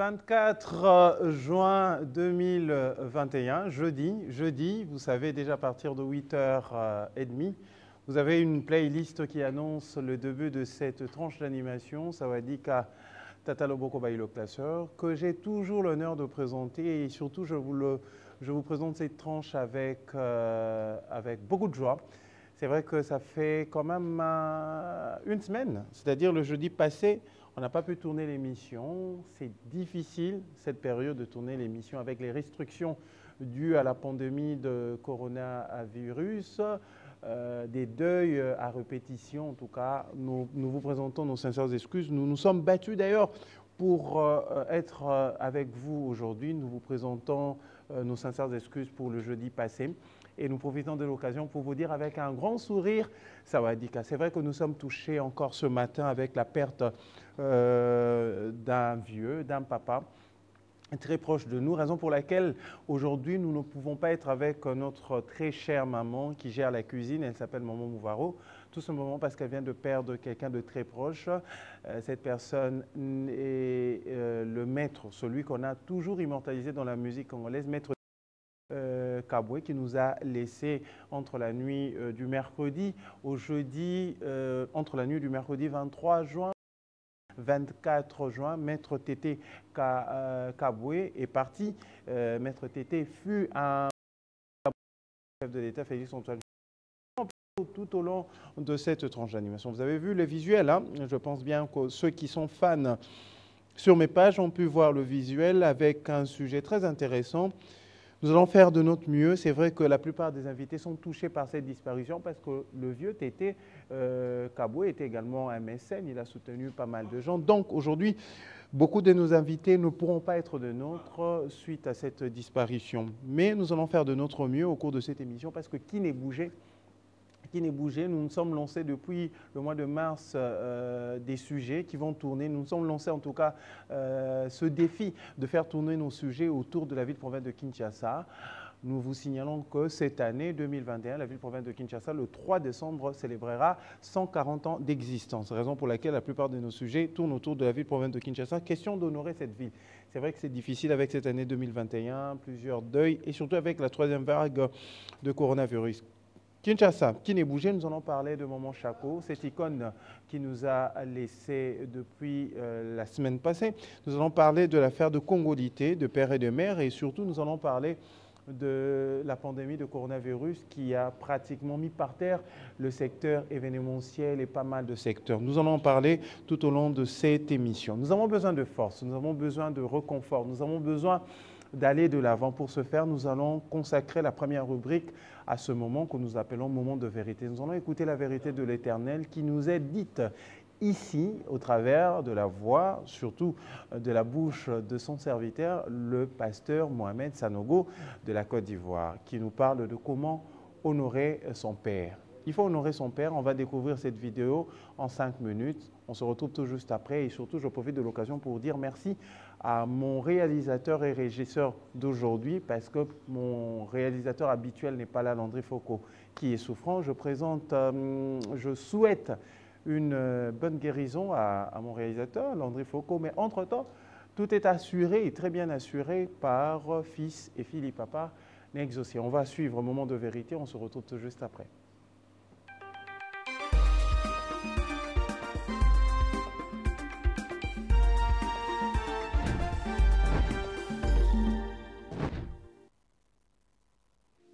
24 juin 2021, jeudi, vous savez déjà à partir de 8h30, vous avez une playlist qui annonce le début de cette tranche d'animation, Sawadika Tataloboko Bailo Classeur, que j'ai toujours l'honneur de présenter et surtout je vous présente cette tranche avec beaucoup de joie. C'est vrai que ça fait quand même une semaine, c'est-à-dire le jeudi passé, on n'a pas pu tourner l'émission. C'est difficile cette période de tourner l'émission avec les restrictions dues à la pandémie de coronavirus, des deuils à répétition. En tout cas, nous vous présentons nos sincères excuses. Nous nous sommes battus d'ailleurs pour être avec vous aujourd'hui. Nous vous présentons nos sincères excuses pour le jeudi passé. Et nous profitons de l'occasion pour vous dire avec un grand sourire, Sawadika. C'est vrai que nous sommes touchés encore ce matin avec la perte d'un vieux, d'un papa très proche de nous, raison pour laquelle aujourd'hui nous ne pouvons pas être avec notre très chère maman qui gère la cuisine. Elle s'appelle Maman Mouvaro, tout simplement parce qu'elle vient de perdre quelqu'un de très proche. Cette personne est le maître, celui qu'on a toujours immortalisé dans la musique congolaise, maître Kabwe, qui nous a laissé entre la nuit du mercredi au jeudi, entre la nuit du mercredi 23 juin, 24 juin, Maître Tété Kabwe est parti. Maître Tété fut un chef de l'État, Félix Antoine. Tout au long de cette tranche d'animation. Vous avez vu le visuel, hein? Je pense bien que ceux qui sont fans sur mes pages ont pu voir le visuel avec un sujet très intéressant. Nous allons faire de notre mieux. C'est vrai que la plupart des invités sont touchés par cette disparition parce que le vieux Tété Kabwe était également un mécène. Il a soutenu pas mal de gens. Donc aujourd'hui, beaucoup de nos invités ne pourront pas être de nôtres suite à cette disparition. Mais nous allons faire de notre mieux au cours de cette émission parce que qui n'est bougé, nous nous sommes lancés depuis le mois de mars des sujets qui vont tourner. Nous nous sommes lancés en tout cas ce défi de faire tourner nos sujets autour de la ville-province de Kinshasa. Nous vous signalons que cette année 2021, la ville-province de Kinshasa, le 3 décembre, célébrera 140 ans d'existence. Raison pour laquelle la plupart de nos sujets tournent autour de la ville-province de Kinshasa. Question d'honorer cette ville. C'est vrai que c'est difficile avec cette année 2021, plusieurs deuils et surtout avec la troisième vague de coronavirus. Kinshasa, qui n'est bougé, nous allons parler de Maman Chako, cette icône qui nous a laissé depuis la semaine passée. Nous allons parler de l'affaire de Congolité, de père et de mère, et surtout nous allons parler de la pandémie de coronavirus qui a pratiquement mis par terre le secteur événementiel et pas mal de secteurs. Nous allons en parler tout au long de cette émission. Nous avons besoin de force, nous avons besoin de réconfort, nous avons besoin d'aller de l'avant. Pour ce faire, nous allons consacrer la première rubrique à ce moment que nous appelons moment de vérité. Nous allons écouter la vérité de l'Éternel qui nous est dite ici au travers de la voix, surtout de la bouche de son serviteur, le pasteur Mohamed Sanogo de la Côte d'Ivoire, qui nous parle de comment honorer son père. Il faut honorer son père. On va découvrir cette vidéo en 5 minutes. On se retrouve tout juste après et surtout, je profite de l'occasion pour dire merci à mon réalisateur et régisseur d'aujourd'hui parce que mon réalisateur habituel n'est pas là, Landry Foucault, qui est souffrant. Je souhaite une bonne guérison à mon réalisateur, Landry Foucault, mais entre-temps, tout est assuré et très bien assuré par fils et Philippe Papa Nexaucé. On va suivre un moment de vérité. On se retrouve tout juste après.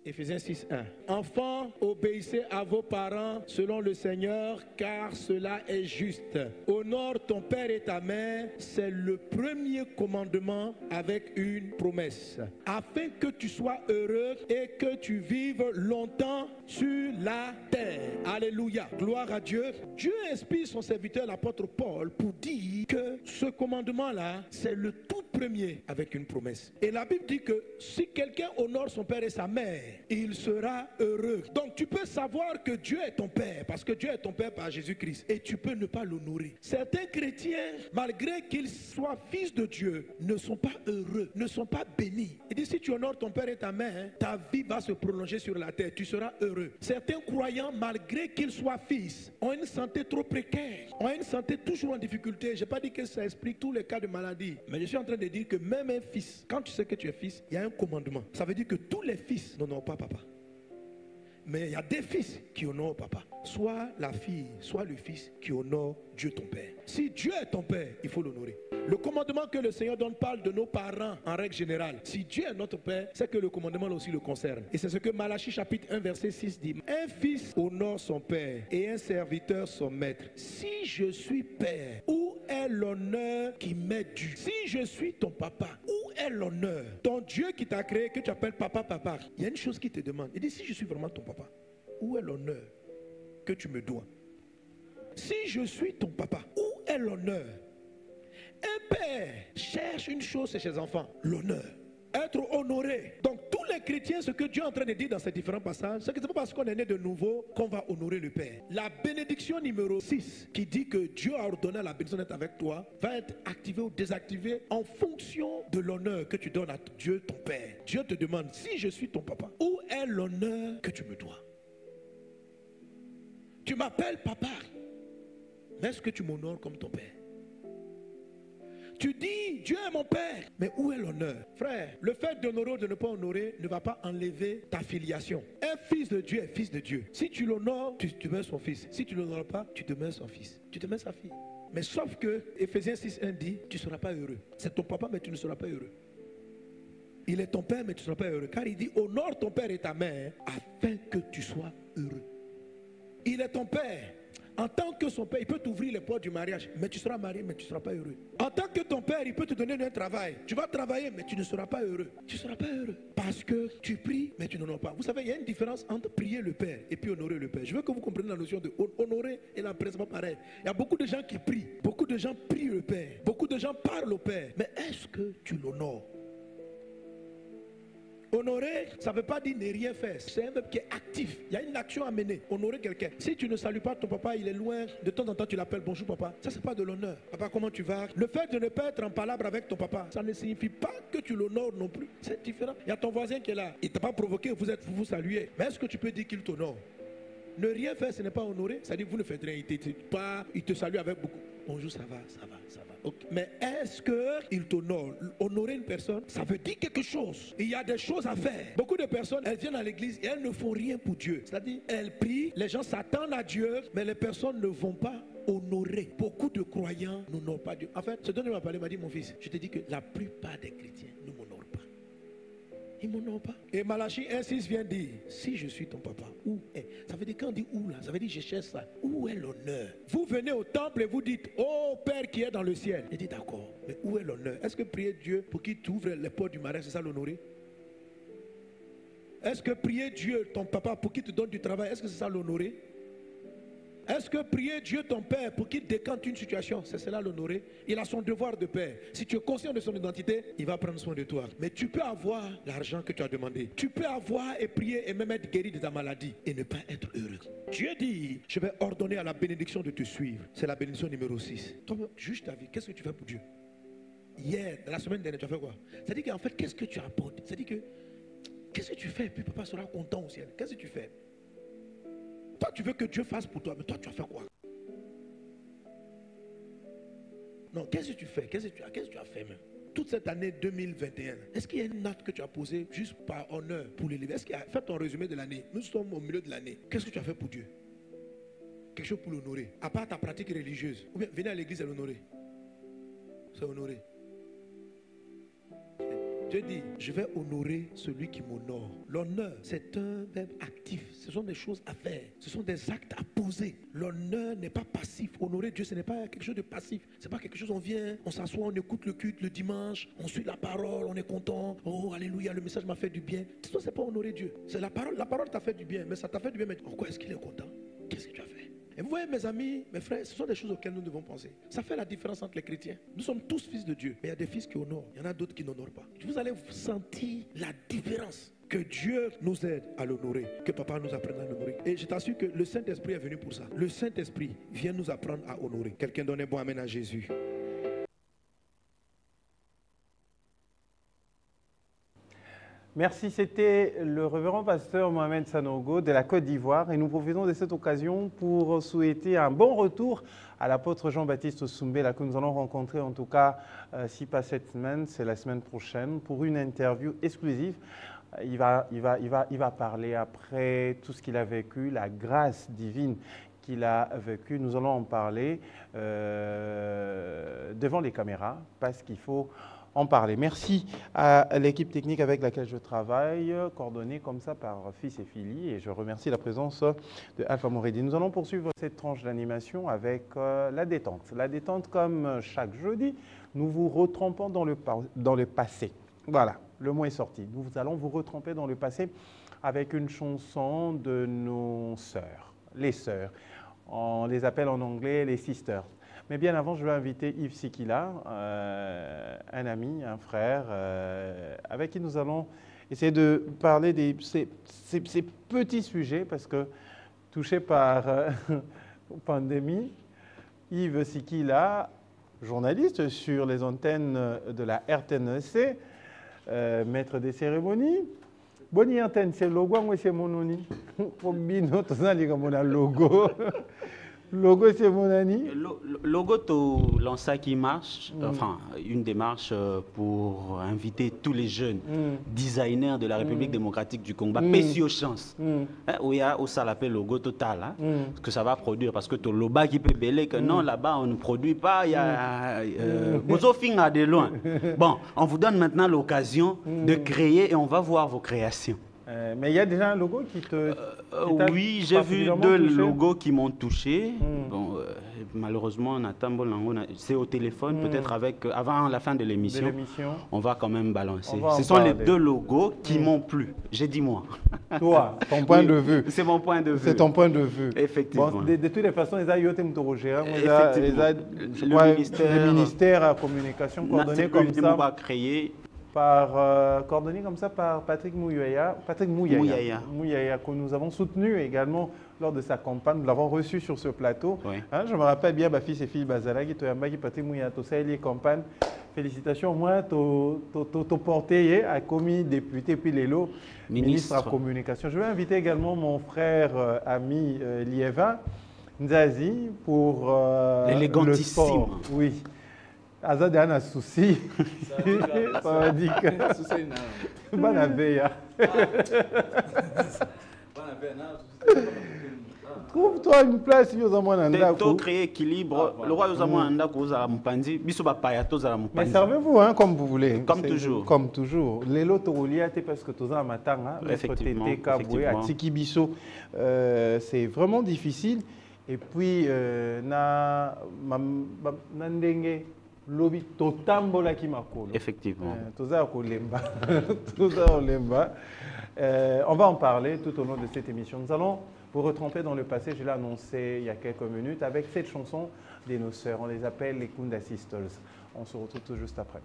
Éphésiens 6:1. Enfants, obéissez à vos parents selon le Seigneur, car cela est juste. Honore ton père et ta mère, c'est le premier commandement avec une promesse, afin que tu sois heureux et que tu vives longtemps sur la terre. Alléluia. Gloire à Dieu. Dieu inspire son serviteur, l'apôtre Paul, pour dire que ce commandement-là, c'est le tout premier avec une promesse. Et la Bible dit que si quelqu'un honore son père et sa mère, il sera heureux. Donc tu peux savoir que Dieu est ton père, parce que Dieu est ton père par Jésus-Christ, et tu peux ne pas l'honorer. Certains chrétiens, malgré qu'ils soient fils de Dieu, ne sont pas heureux, ne sont pas bénis. Il dit si tu honores ton père et ta mère, ta vie va se prolonger sur la terre, tu seras heureux. Certains croyants, malgré qu'ils soient fils, ont une santé trop précaire, ont une santé toujours en difficulté. Je n'ai pas dit que ça explique tous les cas de maladie, mais je suis en train de dire que même un fils, quand tu sais que tu es fils, il y a un commandement. Ça veut dire que tous les fils n'honorent pas papa. Mais il y a des fils qui honorent papa. Soit la fille, soit le fils qui honore Dieu ton Père. Si Dieu est ton Père, il faut l'honorer. Le commandement que le Seigneur donne parle de nos parents en règle générale. Si Dieu est notre Père, c'est que le commandement aussi le concerne. Et c'est ce que Malachie chapitre 1 verset 6 dit. Un fils honore son père et un serviteur son maître. Si je suis père, où est l'honneur qui m'est dû? Si je suis ton papa, où est l'honneur? Ton Dieu qui t'a créé, que tu appelles papa, papa, il y a une chose qui te demande. Il dit, si je suis vraiment ton papa, où est l'honneur que tu me dois? Si je suis ton papa, où est l'honneur? Un père cherche une chose chez ses enfants, l'honneur. Être honoré. Donc tous les chrétiens, ce que Dieu est en train de dire dans ces différents passages, c'est que ce n'est pas parce qu'on est né de nouveau qu'on va honorer le Père. La bénédiction numéro 6, qui dit que Dieu a ordonné à la bénédiction d'être avec toi, va être activée ou désactivée en fonction de l'honneur que tu donnes à Dieu ton Père. Dieu te demande, si je suis ton papa, où est l'honneur que tu me dois? Tu m'appelles papa, mais est-ce que tu m'honores comme ton Père? Tu dis, Dieu est mon Père, mais où est l'honneur? Frère, le fait d'honorer ou de ne pas honorer ne va pas enlever ta filiation. Un fils de Dieu est fils de Dieu. Si tu l'honores, tu demeures son fils. Si tu ne l'honores pas, tu demeures son fils. Tu demeures sa fille. Mais sauf que Ephésiens 6:1 dit, tu ne seras pas heureux. C'est ton papa, mais tu ne seras pas heureux. Il est ton père, mais tu ne seras pas heureux. Car il dit, honore ton père et ta mère, afin que tu sois heureux. Il est ton père. En tant que son père, il peut t'ouvrir les portes du mariage, mais tu seras marié, mais tu ne seras pas heureux. En tant que ton père, il peut te donner un travail. Tu vas travailler, mais tu ne seras pas heureux. Tu ne seras pas heureux. Parce que tu pries, mais tu n'honores pas. Vous savez, il y a une différence entre prier le Père et puis honorer le Père. Je veux que vous compreniez la notion de honorer et la prière, c'est pas pareil. Il y a beaucoup de gens qui prient. Beaucoup de gens prient le Père. Beaucoup de gens parlent au Père. Mais est-ce que tu l'honores? Honorer, ça ne veut pas dire ne rien faire. C'est un verbe qui est actif. Il y a une action à mener. Honorer quelqu'un. Si tu ne salues pas ton papa, il est loin. De temps en temps, tu l'appelles bonjour papa. Ça, c'est pas de l'honneur. Papa, comment tu vas? Le fait de ne pas être en palabre avec ton papa, ça ne signifie pas que tu l'honores non plus. C'est différent. Il y a ton voisin qui est là. Il ne t'a pas provoqué, vous vous saluez. Mais est-ce que tu peux dire qu'il t'honore? Ne rien faire, ce n'est pas honorer. C'est-à-dire que vous ne faites rien. Il te salue avec beaucoup. Bonjour, ça va, ça va, ça va. Okay. Mais est-ce qu'il t'honore? Honorer une personne, ça veut dire quelque chose. Il y a des choses à faire. Beaucoup de personnes, elles viennent à l'église et elles ne font rien pour Dieu. C'est-à-dire, elles prient, les gens s'attendent à Dieu, mais les personnes ne vont pas honorer. Beaucoup de croyants n'honorent pas Dieu. En fait, ce dont il m'a parlé m'a dit, mon fils, je te dis que la plupart des chrétiens ne m'honorent pas. Ils ne m'honorent pas. Et Malachie 1:6 vient dire, si je suis ton papa, où est? Ça veut dire, quand on dit où là, ça veut dire je cherche ça. Où est l'honneur? Vous venez au temple et vous dites, oh Père qui est dans le ciel. Il dit d'accord, mais où est l'honneur? Est-ce que prier Dieu pour qu'il t'ouvre les portes du mariage, c'est ça l'honorer? Est-ce que prier Dieu, ton papa, pour qu'il te donne du travail, est-ce que c'est ça l'honorer? Est-ce que prier Dieu ton Père pour qu'il décante une situation, c'est cela l'honorer? Il a son devoir de père. Si tu es conscient de son identité, il va prendre soin de toi. Mais tu peux avoir l'argent que tu as demandé. Tu peux avoir et prier et même être guéri de ta maladie et ne pas être heureux. Dieu dit, je vais ordonner à la bénédiction de te suivre. C'est la bénédiction numéro 6. Toi, juge ta vie. Qu'est-ce que tu fais pour Dieu? Hier, la semaine dernière, tu as fait quoi? C'est-à-dire qu'en fait, qu'est-ce que tu apportes? C'est-à-dire que, qu'est-ce que tu fais? Puis papa sera content au ciel. Qu'est-ce que tu fais? Toi, tu veux que Dieu fasse pour toi, mais toi, tu as fait quoi? Non, qu'est-ce que tu fais? Qu'est-ce que tu as fait même? Toute cette année 2021, est-ce qu'il y a une note que tu as posée juste par honneur pour l'élever? Est-ce qu'il y a fait ton résumé de l'année? Nous sommes au milieu de l'année. Qu'est-ce que tu as fait pour Dieu? Quelque chose pour l'honorer. À part ta pratique religieuse. Ou bien venir à l'église et l'honorer. C'est honorer. Dieu dit, je vais honorer celui qui m'honore. L'honneur, c'est un verbe actif. Ce sont des choses à faire. Ce sont des actes à poser. L'honneur n'est pas passif. Honorer Dieu, ce n'est pas quelque chose de passif. Ce n'est pas quelque chose, on vient, on s'assoit, on écoute le culte le dimanche, on suit la parole, on est content. Oh, alléluia, le message m'a fait du bien. Ça, c'est pas honorer Dieu. C'est la parole. La parole t'a fait du bien, mais ça t'a fait du bien. Mais pourquoi est-ce qu'il est content? Qu'est-ce que tu as fait? Et vous voyez, mes amis, mes frères, ce sont des choses auxquelles nous devons penser. Ça fait la différence entre les chrétiens. Nous sommes tous fils de Dieu, mais il y a des fils qui honorent, il y en a d'autres qui n'honorent pas. Vous allez sentir la différence. Que Dieu nous aide à l'honorer, que papa nous apprenne à l'honorer. Et je t'assure que le Saint-Esprit est venu pour ça. Le Saint-Esprit vient nous apprendre à honorer. Quelqu'un donne un bon amen à Jésus. Merci, c'était le révérend pasteur Mohamed Sanogo de la Côte d'Ivoire et nous profitons de cette occasion pour souhaiter un bon retour à l'apôtre Jean-Baptiste Soumbela que nous allons rencontrer en tout cas, si pas cette semaine, c'est la semaine prochaine pour une interview exclusive. Il va parler après tout ce qu'il a vécu, la grâce divine qu'il a vécue. Nous allons en parler devant les caméras parce qu'il faut en parler. Merci à l'équipe technique avec laquelle je travaille, coordonnée comme ça par Fils et Fili, et je remercie la présence de Alpha Moredi. Nous allons poursuivre cette tranche d'animation avec la détente. La détente, comme chaque jeudi, nous vous retrempons dans le passé. Voilà, le mot est sorti. Nous allons vous retremper dans le passé avec une chanson de nos sœurs, les sœurs. On les appelle en anglais les sisters. Mais bien avant, je vais inviter Yves Sikila, un ami, un frère, avec qui nous allons essayer de parler de ces petits sujets, parce que touché par pandémie, Yves Sikila, journaliste sur les antennes de la RTNC, maître des cérémonies. Boni antenne, c'est logo, moi c'est mon nom. Pour bino, tout ça, logo. Logo, c'est mon ami. Logo, tu lances qui marche, enfin, une démarche pour inviter tous les jeunes designers de la République démocratique du Congo. Pesio chance. Où il y a ça l'appelle logo total, que ça va produire. Parce que tu loba qui peut belé que non, là-bas, on ne produit pas. Il y a Bozofing à de loin. Bon, on vous donne maintenant l'occasion de créer et on va voir vos créations. Mais il y a déjà un logo qui te... oui, j'ai vu deux logos qui m'ont touché. Bon, malheureusement, c'est au téléphone, peut-être avant la fin de l'émission. On va quand même balancer. Ce sont les deux logos qui m'ont plu. J'ai dit moi. Toi, ton point de vue. C'est mon point de vue. C'est ton point de vue. Effectivement. Bon, de toutes les façons, les le ministère à la communication coordonné comme ça. Va créer coordonné comme ça par Patrick Mouyaya, que nous avons soutenu également lors de sa campagne. Nous l'avons reçu sur ce plateau. Oui. Hein, je me rappelle bien, ma fille et fille Bazala, qui Patrick Mouyaya, tout ça, les campagnes. Félicitations, moi, tu porté à commis député, puis Lélo, ministre à la communication. Je vais inviter également mon frère, ami Liévin Nzazi pour le sport. Oui. Azad a un souci. Ça va dire que. Bonne veille. Trouve-toi une place, pour créer équilibre. Le roi mais servez-vous hein, comme vous voulez. Comme toujours. Comme toujours. Les lots parce que tous en matin, c'est vraiment difficile. Et puis, lobi totambola ki makolo. Effectivement. On va en parler tout au long de cette émission. Nous allons vous retremper dans le passé. Je l'ai annoncé il y a quelques minutes avec cette chanson de nos sœurs. On les appelle les Kunda Sisters. On se retrouve tout juste après.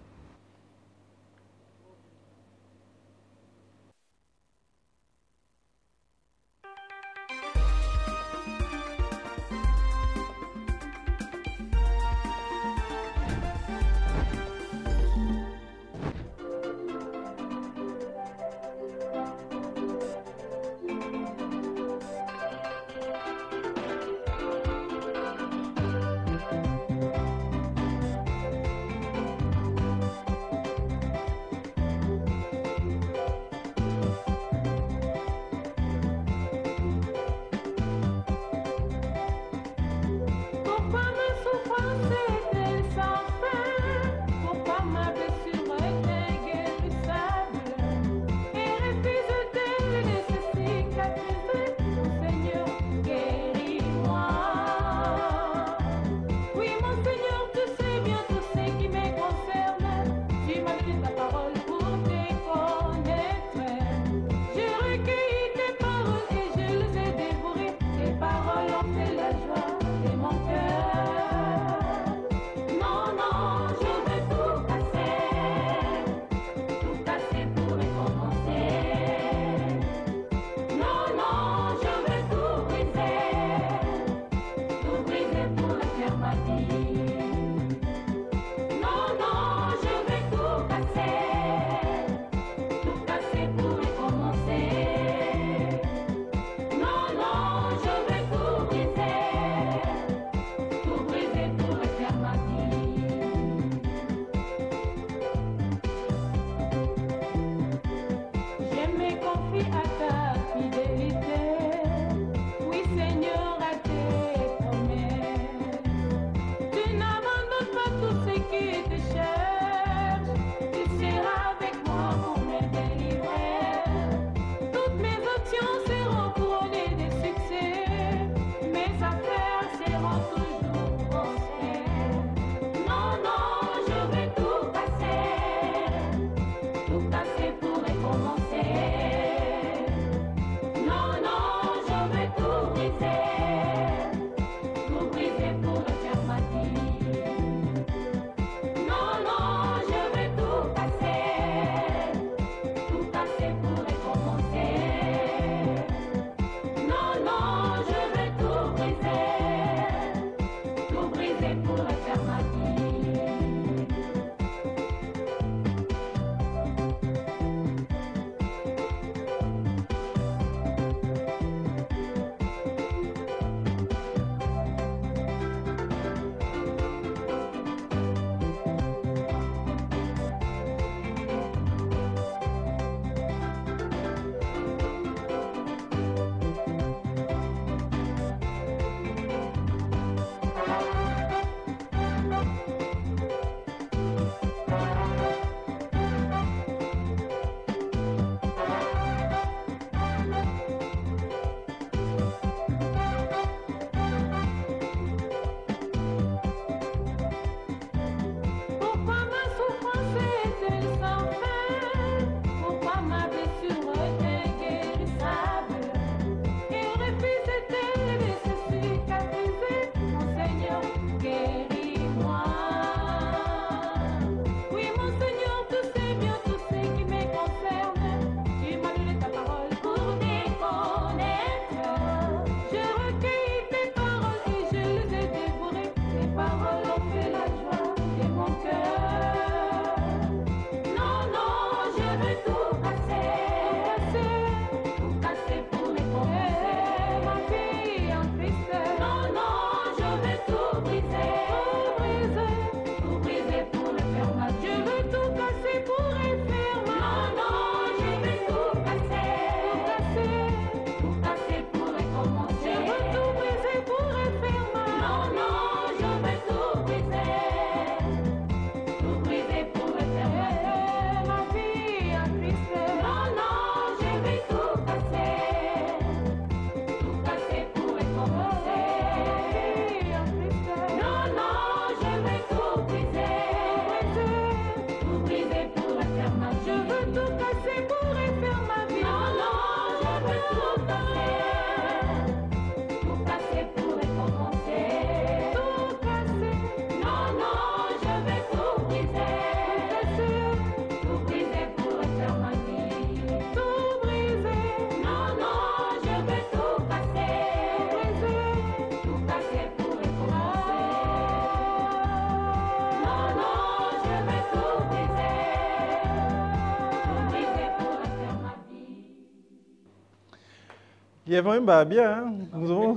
Il y a même pas bien. Hein?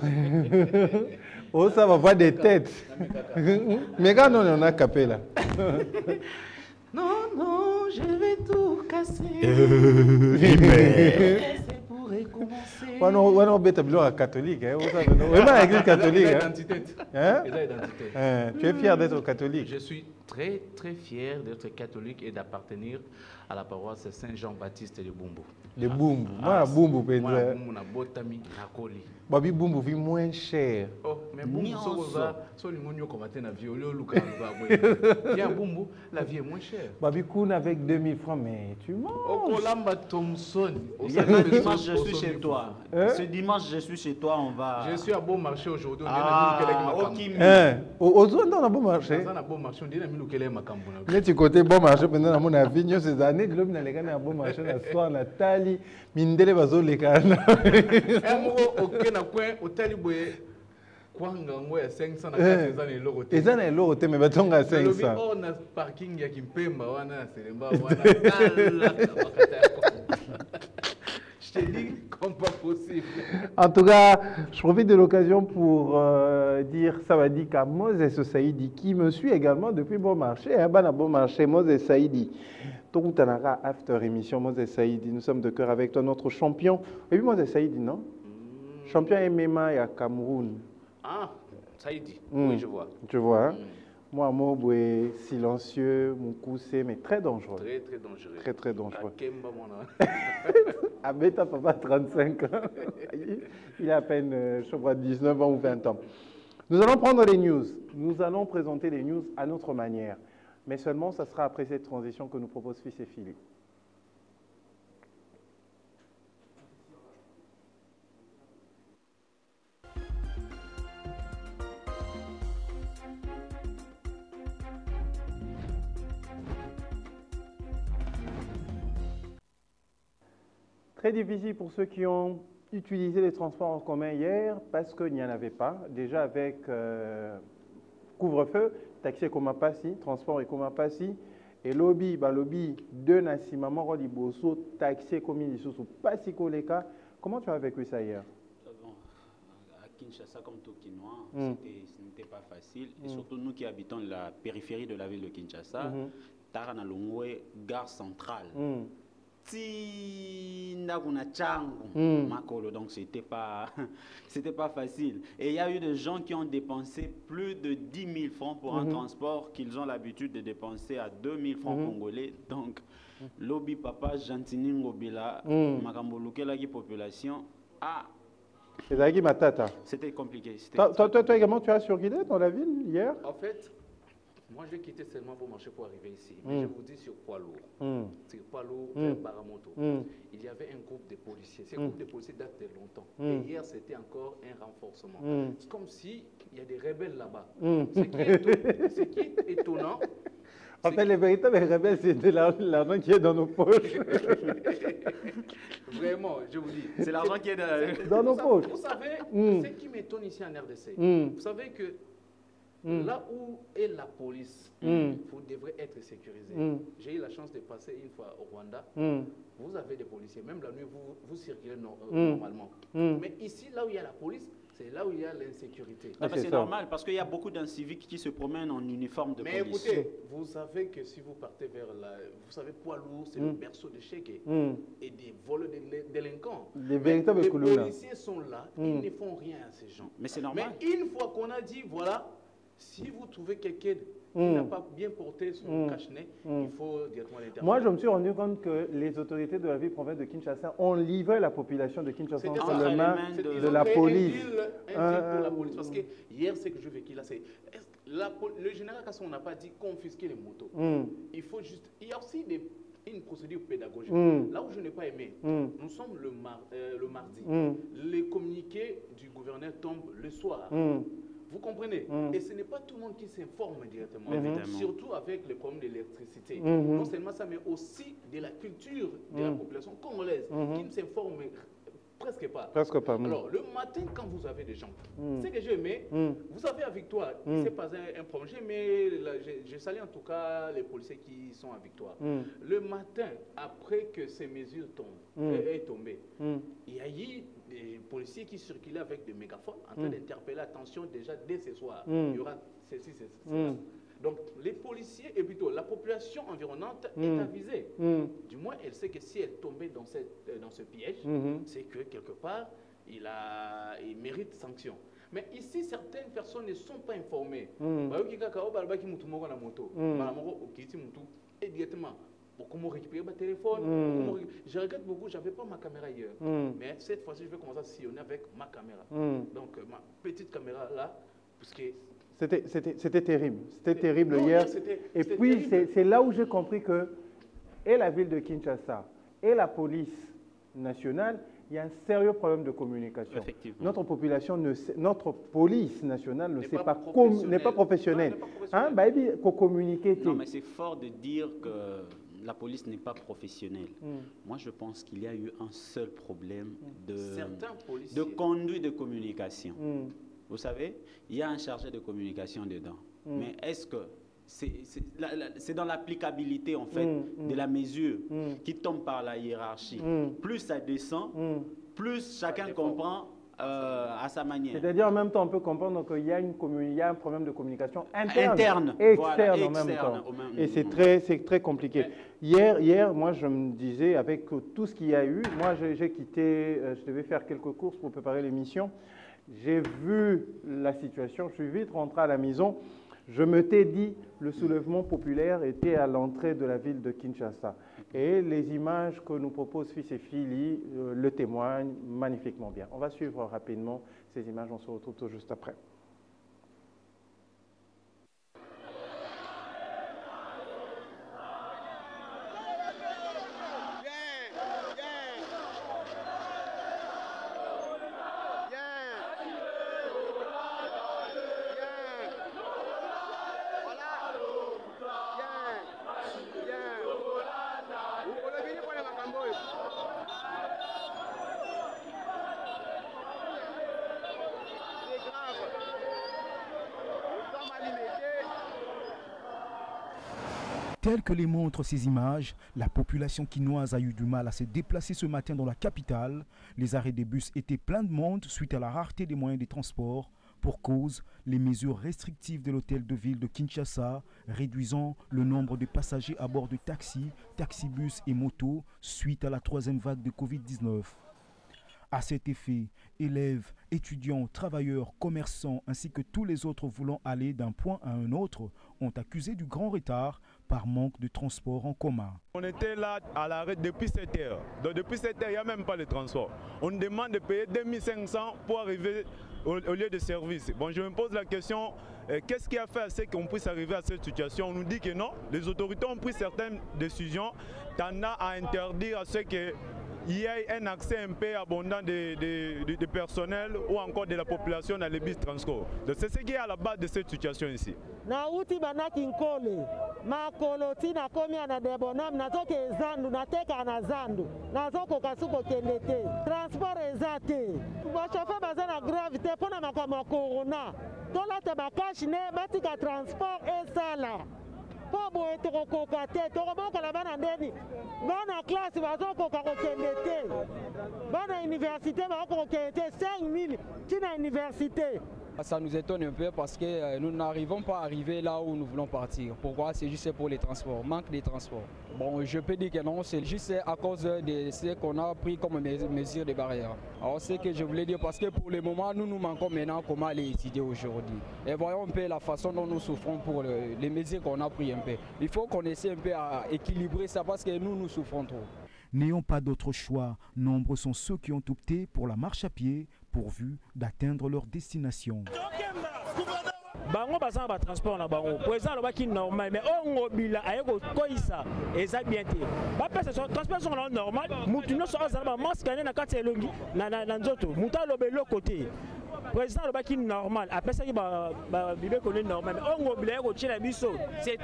Oh, ça va voir des têtes. Mais quand on a capé là. Non, non, je vais tout casser. C'est pour recommencer. On est catholique. Vraiment l'église catholique. Tu es fier d'être catholique? Je suis très très fier d'être catholique et d'appartenir à la paroisse Saint-Jean-Baptiste de Bumbu. De Bumbu. Moi, Bumbu, moi, Bumbu na botami na koli. Babi Bumbu vit moins cher. Oh, mais Bumbu, so lingonyo komate na vie, olio luka bien Bumbu, la vie est moins chère. Babi Koun avec 2000 francs, mais tu manges. Au Colamba Thompson. Dimanche, je suis chez toi. Ce dimanche, je suis chez toi, on va. Je suis à bon marché aujourd'hui. Aujourd'hui, on a bon marché. On a bon marché, on dit que mais tu côté bon marché, pendant la mon avis, ces années, de l'homme dans les gars, bon marché, la soirée, la tali, mindele bazo les gars. Ok, na coin, hôtel boye. Kwanga 500 na 400 et l'euro. Et ça n'est l'euro, mais baton à 500. On a parking ya kimpemba, wana selemba, je te dis comme pas possible. En tout cas, je profite de l'occasion pour dire Savadi à Moses Saïdi, qui me suit également depuis Bon Marché. Bon Marché, Moses Saïdi. Tokutanara after émission, Moses Saïdi. Nous sommes de cœur avec toi, notre champion. Et puis Moses Saïdi, non? Champion MMA à Cameroun. Ah, Saïdi, oui, je vois. Tu vois, hein? Moi, Moboué, silencieux, mon coussé, mais très dangereux. Très, très dangereux. Très, très dangereux. Kemba, mon Abeta, papa, 35 ans. Il a à peine, je crois, 19 ans ou 20 ans. Nous allons prendre les news. Nous allons présenter les news à notre manière. Mais seulement, ça sera après cette transition que nous propose Fils et Philippe. Très difficile pour ceux qui ont utilisé les transports en commun hier parce qu'il n'y en avait pas. Déjà avec couvre-feu, taxi et Komapasi, transport et Komapasi, et lobby, de Nassi, maman Roliboso, taxi et Komilisoso, Pasi Koleka. Comment tu as vécu ça hier? À Kinshasa, comme tout Kinois, ce n'était pas facile. Et surtout nous qui habitons la périphérie de la ville de Kinshasa, Tarana Longwe, gare centrale. Donc c'était pas facile. Et il y a eu des gens qui ont dépensé plus de 10 000 francs pour un transport qu'ils ont l'habitude de dépenser à 2 000 francs congolais. Donc, lobby papa, Gentini Ngobila, Makamboluke la population, c'était compliqué. Toi également, tu as surguidé dans la ville hier? En fait, moi, j'ai quitté seulement pour marcher pour arriver ici. Mais je vous dis sur poids lourd. Sur poids lourd, vers Baramoto. Il y avait un groupe de policiers. Ces groupes de policiers datent de longtemps. Et hier, c'était encore un renforcement. C'est comme s'il y a des rebelles là-bas. Ce qui est étonnant. En fait, les véritables rebelles, c'est de l'argent qui est dans nos poches. Vraiment, je vous dis. C'est l'argent qui est dans nos poches. Vous savez, ce qui m'étonne ici en RDC, vous savez que là où est la police, vous devrez être sécurisé. J'ai eu la chance de passer une fois au Rwanda. Vous avez des policiers, même la nuit, vous circulez normalement. Mais ici, là où il y a la police, c'est là où il y a l'insécurité. C'est normal, parce qu'il y a beaucoup d'inciviques qui se promènent en uniforme de police. Mais écoutez, vous savez que si vous partez vers la... Vous savez, poids lourd, c'est le berceau de Chéké et des vols de délinquants. Les véritables les policiers sont là, ils ne font rien à ces gens. Mais c'est normal. Mais une fois qu'on a dit, voilà, si vous trouvez quelqu'un qui n'a pas bien porté son cache-nez, il faut directement l'interpeller. Moi, je me suis rendu compte que les autorités de la ville province de Kinshasa ont livré la population de Kinshasa entre les mains de la police. Un deal pour la police. Parce que hier, ce que je vécu là, c'est... Le général Kasson n'a pas dit confisquer les motos. Il faut juste... Il y a aussi une procédure pédagogique. Là où je n'ai pas aimé, nous sommes le mardi. Les communiqués du gouverneur tombent le soir. Vous comprenez? Et ce n'est pas tout le monde qui s'informe directement, surtout avec le problème de l'électricité. Non seulement ça, mais aussi de la culture de la population congolaise qui ne s'informe Presque pas. Presque pas. Alors, le matin, quand vous avez des gens, ce que j'ai aimé, vous avez avec toi, c'est pas un problème, mais je salue en tout cas les policiers qui sont avec toi. Le matin, après que ces mesures aient tombé, il y a eu des policiers qui circulaient avec des mégaphones en train d'interpeller, attention, déjà dès ce soir, il y aura ceci, cela. Donc, les policiers, et plutôt la population environnante est avisée. Du moins, elle sait que si elle tombait dans ce piège, c'est que quelque part, il mérite sanction. Mais ici, certaines personnes ne sont pas informées. Et directement, comment récupérer mon téléphone. Je regrette beaucoup, je n'avais pas ma caméra hier. Mais cette fois-ci, je vais commencer à sillonner avec ma caméra. Donc, ma petite caméra là, parce que c'était terrible. C'était terrible hier. Et puis, c'est là où j'ai compris que et la ville de Kinshasa et la police nationale, il y a un sérieux problème de communication. Notre population, notre police nationale n'est pas professionnelle. Non, mais c'est fort de dire que la police n'est pas professionnelle. Moi, je pense qu'il y a eu un seul problème de conduite de communication. Vous savez, il y a un chargé de communication dedans. Mais est-ce que c'est dans l'applicabilité en fait de la mesure qui tombe par la hiérarchie. Plus ça descend, plus chacun comprend à sa manière. C'est-à-dire en même temps, on peut comprendre qu'il y a un problème de communication interne et externe en même temps. Et c'est très compliqué. Hier, moi, je me disais, avec tout ce qu'il y a eu, moi, j'ai quitté, je devais faire quelques courses pour préparer l'émission. J'ai vu la situation, je suis vite rentré à la maison. Je me t'ai dit, le soulèvement populaire était à l'entrée de la ville de Kinshasa. Et les images que nous propose Fils et Fili le témoignent magnifiquement bien. On va suivre rapidement ces images, on se retrouve tout juste après. Tel que les montrent ces images, la population quinoise a eu du mal à se déplacer ce matin dans la capitale. Les arrêts des bus étaient pleins de monde suite à la rareté des moyens de transport. Pour cause, les mesures restrictives de l'hôtel de ville de Kinshasa, réduisant le nombre de passagers à bord de taxis, taxibus et motos suite à la troisième vague de Covid-19. À cet effet, élèves, étudiants, travailleurs, commerçants ainsi que tous les autres voulant aller d'un point à un autre ont accusé du grand retard par manque de transport en commun. On était là à l'arrêt depuis 7 heures. Donc depuis 7 heures, il n'y a même pas de transport. On nous demande de payer 2500 pour arriver au lieu de service. Bon, je me pose la question, qu'est-ce qui a fait à ce qu'on puisse arriver à cette situation? On nous dit que non, les autorités ont pris certaines décisions tendant à interdire à ceux que il y a un accès un peu abondant de personnel ou encore de la population dans les bus transport. Donc c'est ce qui est à la base de cette situation ici. Nauti banaki nkole makoloti na komi na debonam nazoke zandu nateka na zandu nazoko kasuko kendete transport ezate ba chauffeur bazana gravité pona makama corona tola te bakashi ne batika transport esala po boye tokokoka te tokobokola bana ndeni bana classe bazokoka kokende te bana université bakokende te 5000 tina université. Ça nous étonne un peu parce que nous n'arrivons pas à arriver là où nous voulons partir. Pourquoi? C'est juste pour les transports, manque de transports. Bon, je peux dire que non, c'est juste à cause de ce qu'on a pris comme mesures de barrière. Alors c'est ce que je voulais dire parce que pour le moment, nous manquons maintenant comment aller étudier aujourd'hui. Et voyons un peu la façon dont nous souffrons pour les mesures qu'on a prises un peu. Il faut qu'on essaie un peu à équilibrer ça parce que nous souffrons trop. N'ayant pas d'autre choix, nombreux sont ceux qui ont opté pour la marche à pied pourvu d'atteindre leur destination. bango bazana ba transport na bango président lo baki normal mais ngobila ayeko koisa eza bien te ba pesa transport sont normal mutu no so azala ba masque na kati elongi na nzoto mutu alobe lo côté président lo baki normal apesa ki ba bibe ko normal mais ngobila ayeko tshela biso c'est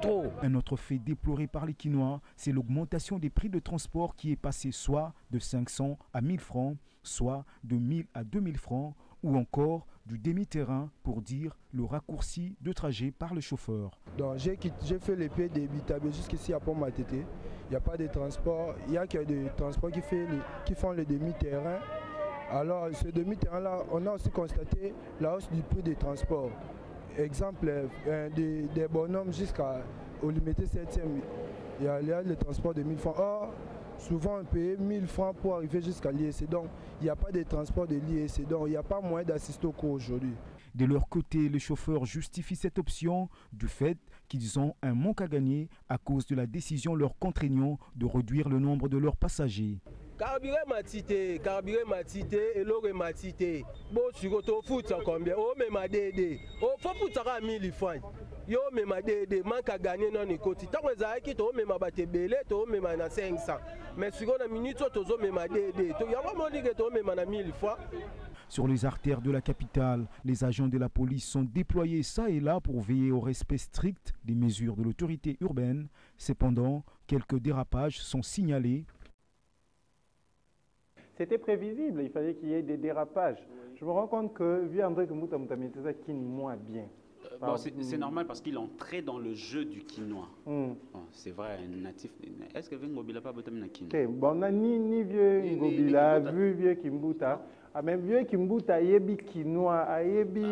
trop. Un autre fait déploré par les Kinois, c'est l'augmentation des prix de transport qui est passé soit de 500 à 1000 francs, soit de 1000 à 2000 francs, ou encore du demi-terrain pour dire le raccourci de trajet par le chauffeur. Donc j'ai fait les pieds des Bitabé jusqu'ici à Pont-Matete. Il n'y a pas de transport, il y a que des transports qui font le demi-terrain. Alors ce demi-terrain-là, on a aussi constaté la hausse du prix des transports. Exemple, des bonhommes jusqu'au limité 7e, il y a le transport de 1000 francs. Or, souvent on paye 1000 francs pour arriver jusqu'à l'IEC. Donc, il n'y a pas de transport de l'IEC. Donc, il n'y a pas moyen d'assister au cours aujourd'hui. De leur côté, les chauffeurs justifient cette option du fait qu'ils ont un manque à gagner à cause de la décision leur contraignant de réduire le nombre de leurs passagers. Carburé matité, elore matité. Bon, tu foot combien? Oh, mais ma dédé. Oh, faut foutre à 1000 francs. Yo, mais ma dédé, manque à gagner non écoute. Tant que ça qui to mais ma batte belé, to mais ma 500. Mais sur une minute, to mais ma dédé. To y'a pas dit que to mais ma 1000 francs. Sur les artères de la capitale, les agents de la police sont déployés ça et là pour veiller au respect strict des mesures de l'autorité urbaine. Cependant, quelques dérapages sont signalés. C'était prévisible, il fallait qu'il y ait des dérapages. Je me rends compte que, vu André Kembuta Mutamiteza qui moins bien. Bon, c'est normal parce qu'il entrait dans le jeu du quinoa. Bon, c'est vrai, un natif. Est-ce que Ngobila n'a pas voté le quinoa? Bon, on a ni vieux Ngobila, vu vieux Kimbuta. Ah, même vieux Kimbuta, yebi quinoa, yebi.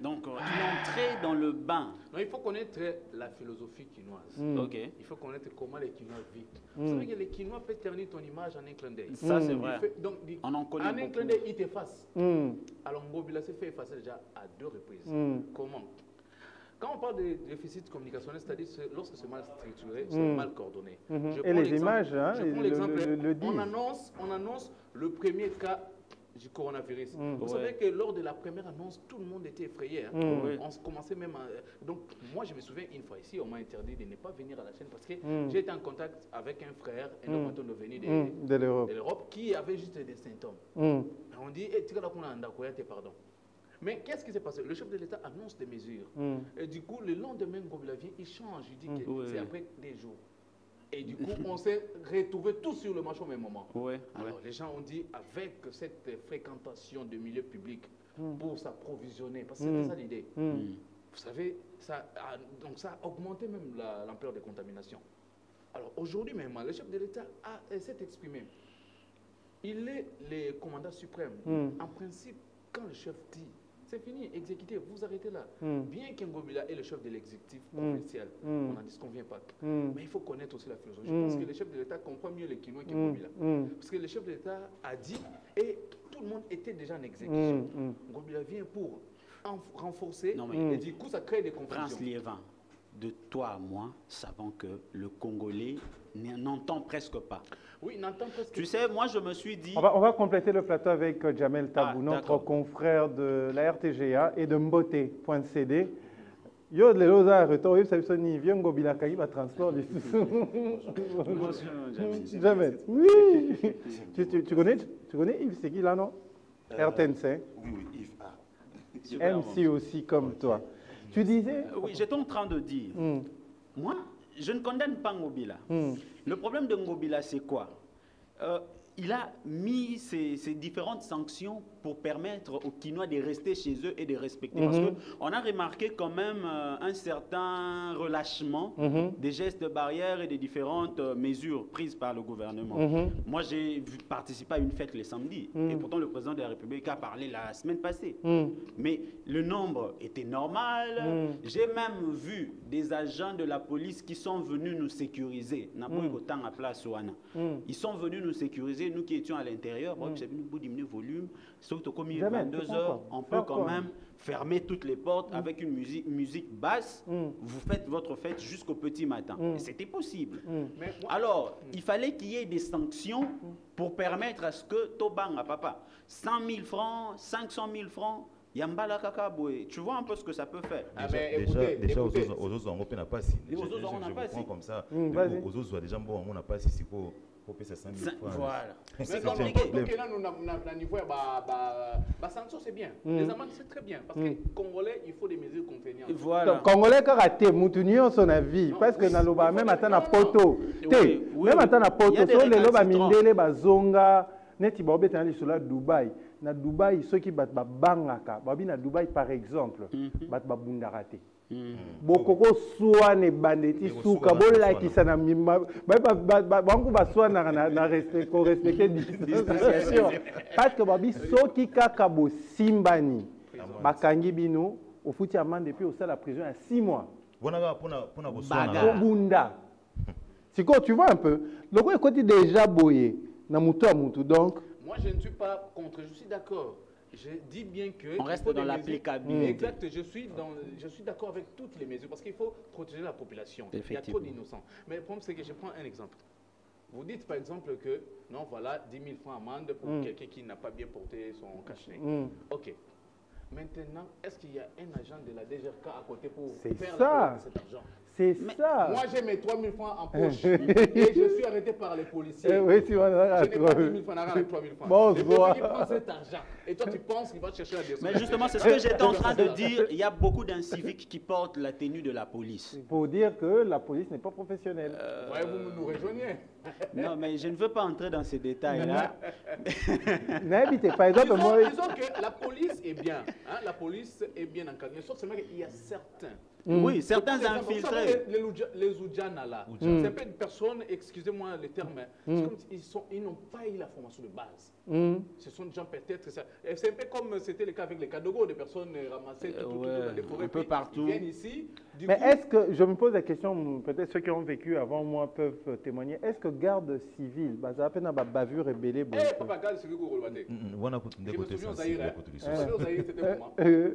Donc, il entrait dans le bain. Non, il faut connaître la philosophie quinoise. Okay. Il faut connaître comment les quinois vivent. Vous savez que les quinois peuvent ternir ton image en un clin d'œil. Ça, c'est vrai. Donc, on en connaît en un clin d'œil, il t'efface. Alors, Ngobila s'est fait effacer déjà à 2 reprises. Comment? Quand on parle de déficit communicationnel, c'est-à-dire lorsque c'est mal structuré, c'est mal coordonné. Et les images, hein, je prends l'exemple, on annonce le premier cas du coronavirus. Vous savez que lors de la première annonce, tout le monde était effrayé. On commençait même à... Donc, moi, je me souviens une fois ici, on m'a interdit de ne pas venir à la chaîne parce que j'ai été en contact avec un frère, un homme venu de l'Europe, qui avait juste des symptômes. On dit, pardon. Mais qu'est-ce qui s'est passé? Le chef de l'État annonce des mesures. Et du coup, le lendemain, Ngobila vient, il change. Il dit que c'est après des jours. Et du coup, on s'est retrouvés tous sur le marché au même moment. Alors, les gens ont dit, avec cette fréquentation de milieux publics pour s'approvisionner, parce que c'était ça l'idée. Vous savez, ça a augmenté même l'ampleur des contaminations. Alors, aujourd'hui même, le chef de l'État s'est exprimé. Il est le commandant suprême. En principe, quand le chef dit, c'est fini, exécutez, vous arrêtez là. Bien qu'Ngobila est le chef de l'exécutif provincial, on n'en disconvient pas. Mais il faut connaître aussi la philosophie. Je pense que le chef de l'État comprend mieux les Quinois qu'Ngobila. Parce que le chef de l'État a dit, et tout le monde était déjà en exécution. Ngobila vient pour renforcer, et du coup ça crée des confusions. Prince Liévin, de toi à moi, savons que le Congolais n'entend presque pas. Oui, n'entend presque pas. Tu sais, moi je me suis dit... On va compléter le plateau avec Jamel Tabou, notre confrère de la RTGA et de Mbote.cd. Yo de l'Oza retour, il s'est dit vieux Ngobila Kagi va transport du Jamel. Oui. Tu connais Yves, c'est qui là non? RTNC. Oui, Yves. MC aussi comme toi. Tu disais? Oui, j'étais en train de dire. Moi, je ne condamne pas Ngobila. Le problème de Ngobila, c'est quoi? Il a mis ces différentes sanctions pour permettre aux Quinois de rester chez eux et de respecter. Parce qu'on a remarqué quand même un certain relâchement des gestes barrières et des différentes mesures prises par le gouvernement. Moi, j'ai participé à une fête le samedi. Et pourtant, le président de la République a parlé la semaine passée. Mais le nombre était normal. J'ai même vu des agents de la police qui sont venus nous sécuriser. Ils sont venus nous sécuriser. Nous qui étions à l'intérieur, j'ai vu nous diminuer le volume. Surtout comme il est 22 heures, on peut quand même fermer toutes les portes avec une musique basse. Vous faites votre fête jusqu'au petit matin. C'était possible. Alors, il fallait qu'il y ait des sanctions pour permettre à ce que Tobanga, papa, 100 000 francs, 500 000 francs, Yambala Kakaboé, tu vois un peu ce que ça peut faire. Déjà, aux autres, on n'a pas si. Je comprends comme ça. Aux autres, déjà, on n'a pas si. C'est pour payer 5 000 francs. Voilà. Mais donc là, nous avons niveau de sanction, c'est bien. Les amendes, c'est très bien. Parce que Congolais, il faut des mesures contraignantes. Voilà. Congolais, quand raté, Moutounion, son avis. Parce que dans le même attend à poto. Même attend à poto. Sur les lobes à Mindele, Bazonga, Neti Bobé, t'as sur la Dubaï. Na Dubaï, ceux qui battent Bangaka, Babi na Dubaï par exemple, battent Babundarate. Bokoko soit ne banditi souka bola qui sana mima bangu baswa na respecter distanciation parce que babi soki kaka bo simbani bakangi bino au futi amende depuis au la prison à 6 mois. Bunda. Siko tu vois un peu. Le quoi côté déjà boyé na mutu a mutu donc. Moi je ne suis pas contre, je suis d'accord. Je dis bien que... On reste dans l'applicabilité. Exact, je suis d'accord avec toutes les mesures parce qu'il faut protéger la population. Il y a trop d'innocents. Mais le problème, c'est que je prends un exemple. Vous dites par exemple que, non, voilà, 10 000 francs amende pour quelqu'un qui n'a pas bien porté son cache-nez. OK. Maintenant, est-ce qu'il y a un agent de la DGRK à côté pour faire la de cet argent? C'est ça. Moi, j'ai mes 3 000 francs en poche et je suis arrêté par les policiers. Oui, tu vas je n'ai pas 10 000 francs, avec 3 000 francs. Bon, le policier qui prend cet argent. Et toi, tu penses qu'il va te chercher la descente. Mais justement, c'est ce que j'étais en train de dire. Il y a beaucoup d'inciviques qui portent la tenue de la police. Pour dire que la police n'est pas professionnelle. Ouais, vous nous rejoignez. Non, mais je ne veux pas entrer dans ces détails-là. Par exemple, disons que la police est bien. Hein, la police est bien encadrée. Sauf seulement qu'il y a certains. Oui, certains infiltrés. Les Oudjana là, c'est un peu une personne, excusez-moi le terme, c'est comme ils n'ont pas eu la formation de base. Ce sont des gens peut-être, c'est un peu comme c'était le cas avec les Kadogo, des personnes ramassées tout dans les forêts, un peu partout. Ils viennent ici. Mais est-ce que, je me pose la question, peut-être ceux qui ont vécu avant moi peuvent témoigner, est-ce que garde civile, ça a peine à bavure et belé. Papa, garde civile, je me souviens au Zaïre,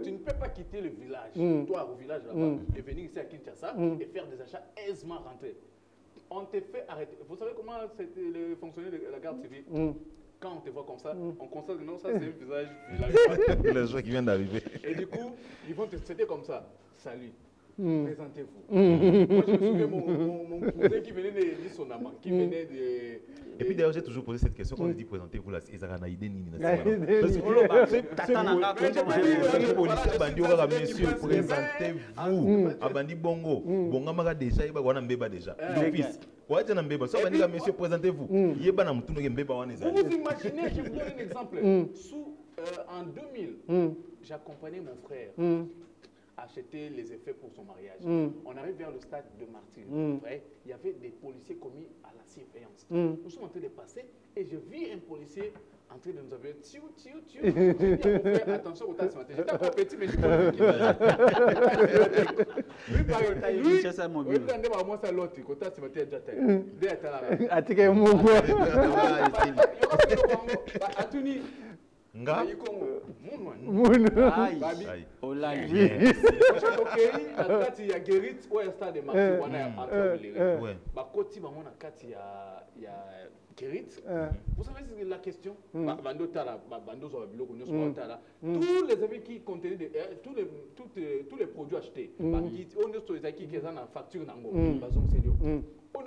tu ne peux pas quitter le village, toi au village là-bas, et venir ici à Kinshasa et faire des achats aisément rentrés. On te fait arrêter. Vous savez comment c'était fonctionner la garde civile? Quand on te voit comme ça, on constate que non, ça c'est un visage villageois. Les gens qui viennent d'arriver. Et du coup, ils vont te traiter comme ça. Salut. Présentez-vous. Moi, je me souviens mon cousin qui venait de Sonama, qui venait de... Et puis d'ailleurs, j'ai toujours posé cette question quand on dit présentez-vous là, ils ont une idée ni monsieur, présentez-vous. Abandi Bongo. Bonga Maga déjà, il va voir Mbeba déjà. Monsieur, présentez-vous. Vous vous imaginez, je vous donne un exemple. En 2000, j'accompagnais mon frère acheter les effets pour son mariage. On arrive vers le stade de Martyr. Il y avait des policiers commis à la surveillance. Nous sommes en train de passer et je vis un policier en train de nous appeler. J'ai dit à mon frère, attention au tas ce matin. J'étais encore petit, mais je lui nga kati ya Gerit ou stade Martyr wana entre bakoti bango na kati ya Gerit. Vous savez la question bando tala bando zo biloko nyoso tala tous les avis qui contenaient tous les produits achetés bakiti on nyoso ezaki keza na facture nango bazong selio. Moi,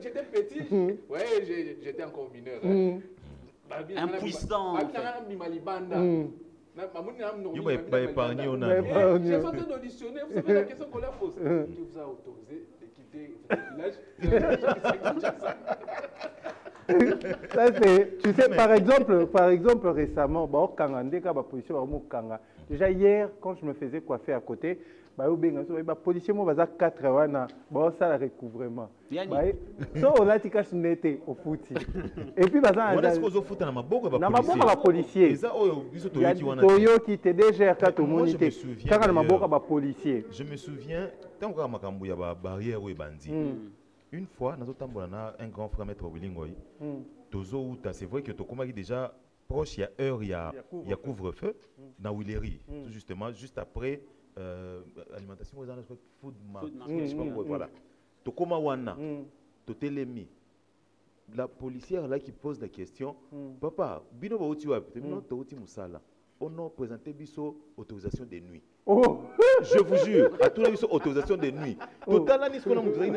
j'étais petit, ouais, j'étais encore mineur. Impuissant. J'ai tenté d'auditionner, vous savez la question qu'on leur pose. Qui vous a autorisé de quitter le village? Ça c'est, tu sais, par exemple récemment, déjà hier, quand je me faisais coiffer à côté, policier moi 4 wana ça le recouvrement so on a tika sunete au footy et puis est-ce que vous foot na maboko ba policier ça oyo biso toyoki wana toyo ki te DGR ka to monite kaka na maboko ba policier. Je me souviens tant que makambu ya ba barrière ou bandi une fois nazo tambola na un grand frère maître Wilingoi tozo uta c'est vrai que to komaki déjà proche il y a heure il y a couvre-feu na Willery justement juste après alimentation food market voilà tokoma wana totelemi la policière là qui pose la question, papa, bino ba uti wapi? Non, to uti musala. On a présenté biso autorisation de nuit. Oh. Je vous jure, à tous les biso autorisation de nuit. Total là, ce qu'on a montré.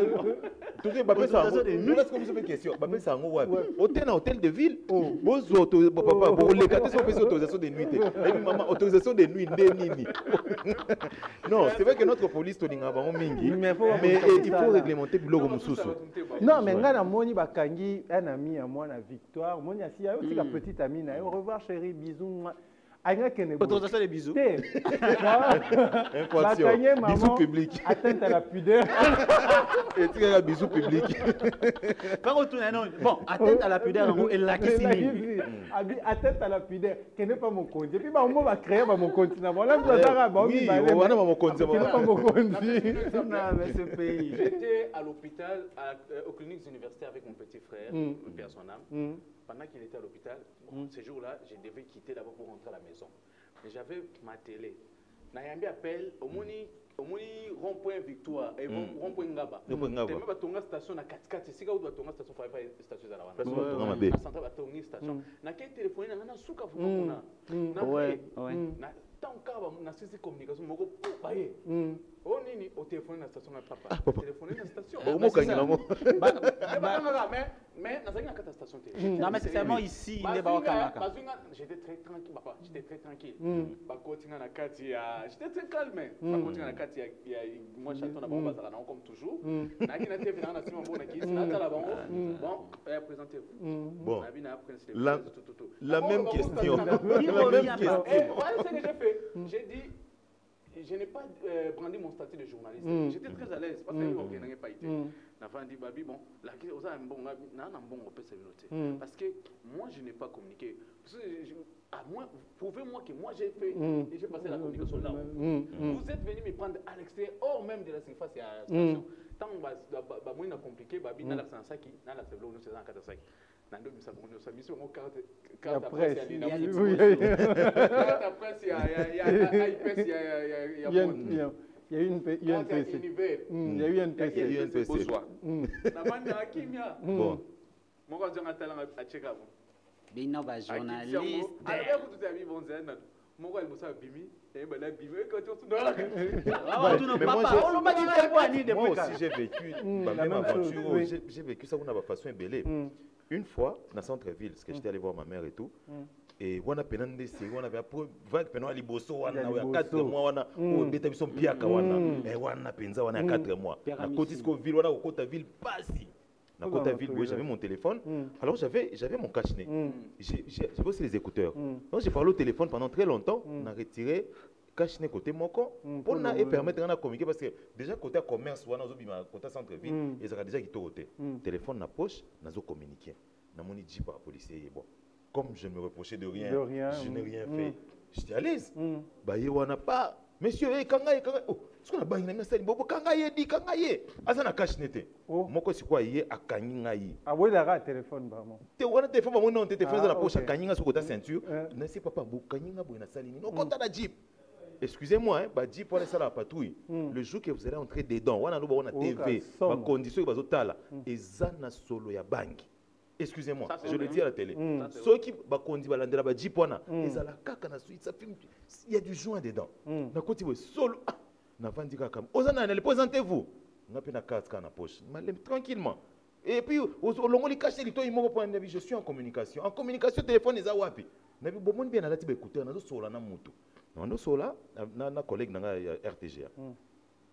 Tout le monde ça. Est-ce que vous avez une question? Bapé ça en wapi? Hôtel de ville. Bozo papa, pour les quatre sont fait autorisation de nuit. Et maman, autorisation de nuit nini. Non, c'est vrai que notre police tolinga ba mingi, mais il faut réglementer biloko mususu. Non, mais ngana moni bakangi un ami à moi na Victoire, moni asi a aussi la petite amie na. Au revoir chérie, bisous. Autorisation des bisous. Bisous publics. Atteinte à la pudeur. Et tu as bisous publics. Bon, atteinte à la pudeur, elle l'a qui atteinte à la pudeur, qui n'est pas mon compte. Et puis, on va créer mon continent. Voilà, oui, on a mon continent. J'étais à l'hôpital, aux cliniques universitaires avec mon petit frère, père son âme. Pendant qu'il était à l'hôpital, ce jour-là, je devais quitter d'abord pour rentrer à la maison. Mais j'avais ma télé. Nayambi appelle, au moni rond-point Victoire, et rond-point Ngaba. Tu même pas ton station à 4-4, c'est quand tu as ton station, il faut faire station à la vente. Tu station. Na quel téléphone, na souka fuma na tant qu'à na saisie communication, moko baye. Oh nini au téléphone na station na papa. Téléphone na station. Mais na zaki na kata station télé. Non mais c'est seulement ici, ne ba wakanga. J'étais très tranquille papa, j'étais très tranquille. Ba kotinga na kati ya, j'étais très calme. Ba kotinga na kati ya moi chaton na bango bazala comme toujours. Na ki na TV na sima mbona ki na tala bango. Bon, présentez-vous. Bon. La même question. La même question. Voilà ce que j'ai fait. J'ai dit je n'ai pas brandi mon statut de journaliste. J'étais très à l'aise parce que je n'avais pas été. Dit, Babi, bon, parce que moi, je n'ai pas communiqué. À moi, prouvez-moi que moi, j'ai fait et j'ai passé la communication là. Vous êtes venu me prendre à l'extérieur, hors même de la surface et à la station. Tant que moi, compliqué, Babi, dans la Sansaki, dans la Seblo, nous sommes en Katasaki. Nando nous mission mon carte après il y a une PC. Il y a eu une PC. Bon. Moi quand on a checker avant. Bino ba journaliste. Moi elle me bimi et ben la bimi quand moi aussi j'ai vécu ma même aventure, j'ai vécu ça de façon ébélée. Une fois dans le centre-ville, parce que j'étais allé voir ma mère et tout, et on a penandé, on avait vague pendant liboso, on a 4 mois, on a bêta bison piaka, on a penza, on a 4 mois. La côte-ville, on a au côte-ville, pas si. Dans côte ville, j'avais mon téléphone, alors j'avais mon cache-nez. J'avais aussi les écouteurs. Donc j'ai parlé au téléphone pendant très longtemps, on a retiré cache-nez côté moko pour permettre de communiquer parce que déjà côté commerce, côté centre-ville, ils ont déjà quitté côté. Téléphone na poche, on a communiqué. On a dit par policier, bon, comme je me reprochais de rien, je n'ai rien fait. J'étais à l'aise. Bah, il n'y en a pas. Monsieur, kangaye, oh, ce qu'on a bagné, mais bobo kangaye dit kangaye. Azana cache nete. Moko si quoi yé a kangaye. Ah oui, la téléphone vraiment. Te wana téléphone vraiment non téléphone dans la poche a kangaye sur côté ceinture. Ne sais pas bu kangaye bu na salini. Non compte la jeep. Excusez-moi, hein, bah jeep pour ça la patrouille. Le jour que vous allez entrer dedans, wana no ba TV, ma condition que bazotala ezana solo ya banki. Excusez-moi, je le dis à la télé. Ceux qui conduisent la Jeep, il y a du joint dedans. Na côté solo, na vandi kakam. Ozana, présentez-vous. Na pena carte na poche. Tranquillement. Et puis au long les cacher les toi je suis en communication. En communication téléphone les awapi. Na bi bomon bien na lati ba écouteur na zo sola na moto. Na sola na collègue na RTGA.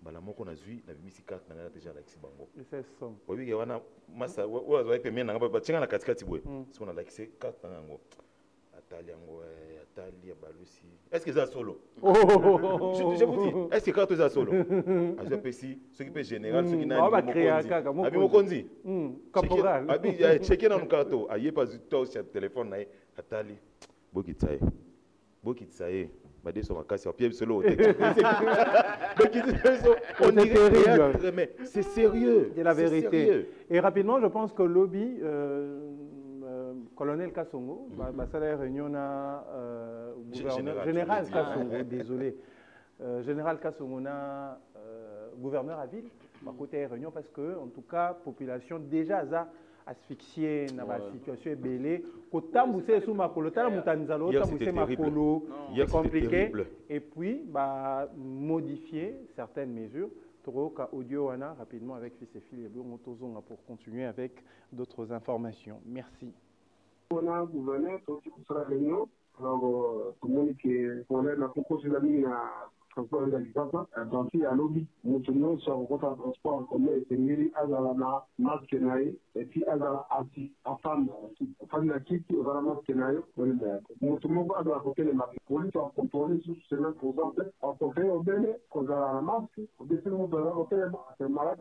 Bala moko na zui na bimisi carte na déjà like bango. C'est ça. Oui que wana masa wa zo pemie na ba tinga na katikati boy. So na like carte na ngo. Atali yango atali balusi. Est-ce que ça solo? Je vous dis, est-ce que carte ça solo? Aja pesi, ce qui peut général, ce qui n'a pas créé abi mokonzi. Caporal. Abi checker na nkato, aye pas to sur téléphone na atali. Bokitsaye. Bokitsaye. Badé sur ma casse, pied solo. On dirait mais c'est sérieux. C'est la vérité. Et rapidement, je pense que lobby, colonel Kassongo, salaire réunion général Kassongo, désolé, général Kassongo gouverneur à ville, à côté réunion parce que en tout cas population déjà asphyxié dans la situation ébélée. Quand vous êtes sous makolo, vous êtes makolo, c'est compliqué. Et puis, modifier certaines mesures. Audio rapidement avec Fils et Filles pour continuer avec d'autres informations. Merci. On a gouverné, tout sera réunion. Alors, tout le monde qui est pour la proposition de la mine à transport d'agriculture, donc il y a lobby, nous tenons sur le transport en commun, c'est mieux à la masque et puis à la femme qui va la masque nous tenons à la côté les marques. Pour lui, on contrôle sur ce même pour exemple, on contrôle au béné, qu'on a la masque, au défi, on peut la côté, c'est malade,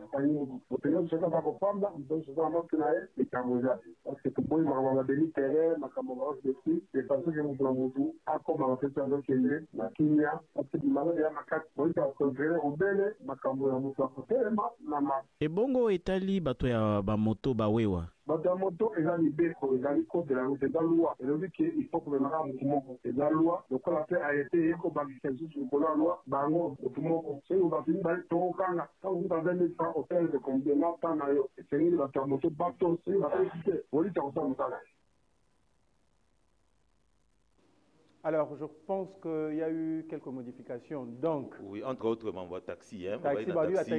on peut nous chacun va comprendre, donc c'est la masque et Cambodia. Parce que pour moi, on va donner terrain, ma camarade de prix, et parce que nous prenons tout, à comme on fait ça avec les, la Kenya, parce que du malade, ebongo etali bato ya bamoto bawewa bato ya moto eza libeko ezali code de la route eza loi elobi ke il faut komemaka motu moko eza loi lokola mpe arrete ekobakisa lisusu likolo ya loi bango motu moko soki bafini bali tokokanga ntango kuta 20 francs hotel de combien na ntan na yo esengeli bato ya moto bato soki bapesi te bolita kosala mosala. Alors, je pense qu'il y a eu quelques modifications. Donc, oui, entre autres, on va taxi. Taxi, taxi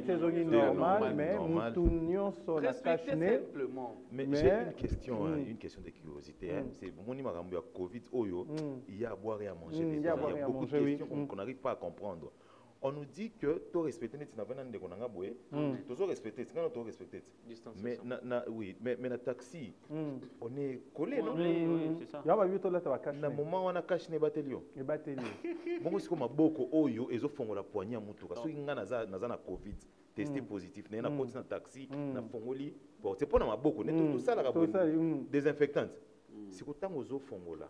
normal, mais nous sur la cache simplement. Mais j'ai une question, une question de curiosité. C'est mon numéro de Covid, il y a à boire et à manger. Il y a beaucoup de questions qu'on n'arrive pas à comprendre. On nous dit que tu respectes les mais oui, mais le taxi, on est collé, non? Oui, c'est ça. Il y a un moment où on a caché les batellions. Bon, c'est comme beaucoup oyo et font la poignée à mutuka. So inga na Covid testé positif, na continué na taxi, na fongoli. Bon, c'est pas na beaucoup, tout ça la désinfectante. Si vous avez un fongola,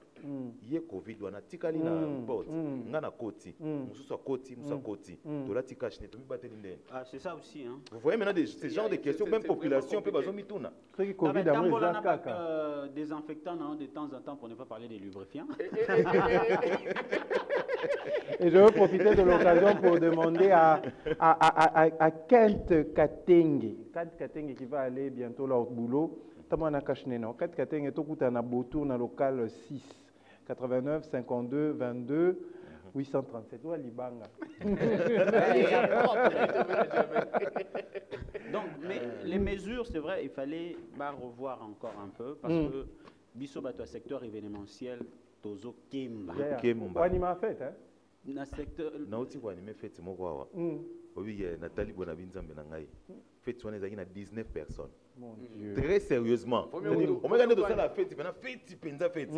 il y a Covid, on a tikali na bot, on a koti, mususa koti, musa koti, to la tikache ne to mi bateli ndene. Ah, c'est ça aussi, hein. Vous voyez maintenant ce genre de questions, même population peut bazo mituna. Ceux Covid a moins caca. Désinfectant de temps en temps pour ne pas parler des lubrifiants. Et je veux profiter de l'occasion pour demander à Kent Katenge qui va aller bientôt là au boulot. Tamana Kachneno, 4 Katenge Tokuta na Botour na local 6 89 52 22 837 ou à Libanga. Donc, mais les mesures, c'est vrai, il fallait revoir encore un peu parce que biso bato secteur événementiel tozo kemba. Kemba. Anima fête hein. Na secteur na oti ko animer fête moko wa. Oui, Nathalie Bonabinzambe na ngai. Fête on ezaki na 19 personnes. Mon Dieu. Très sérieusement. On m'a gagné de ça la fête, maintenant fête penza fête.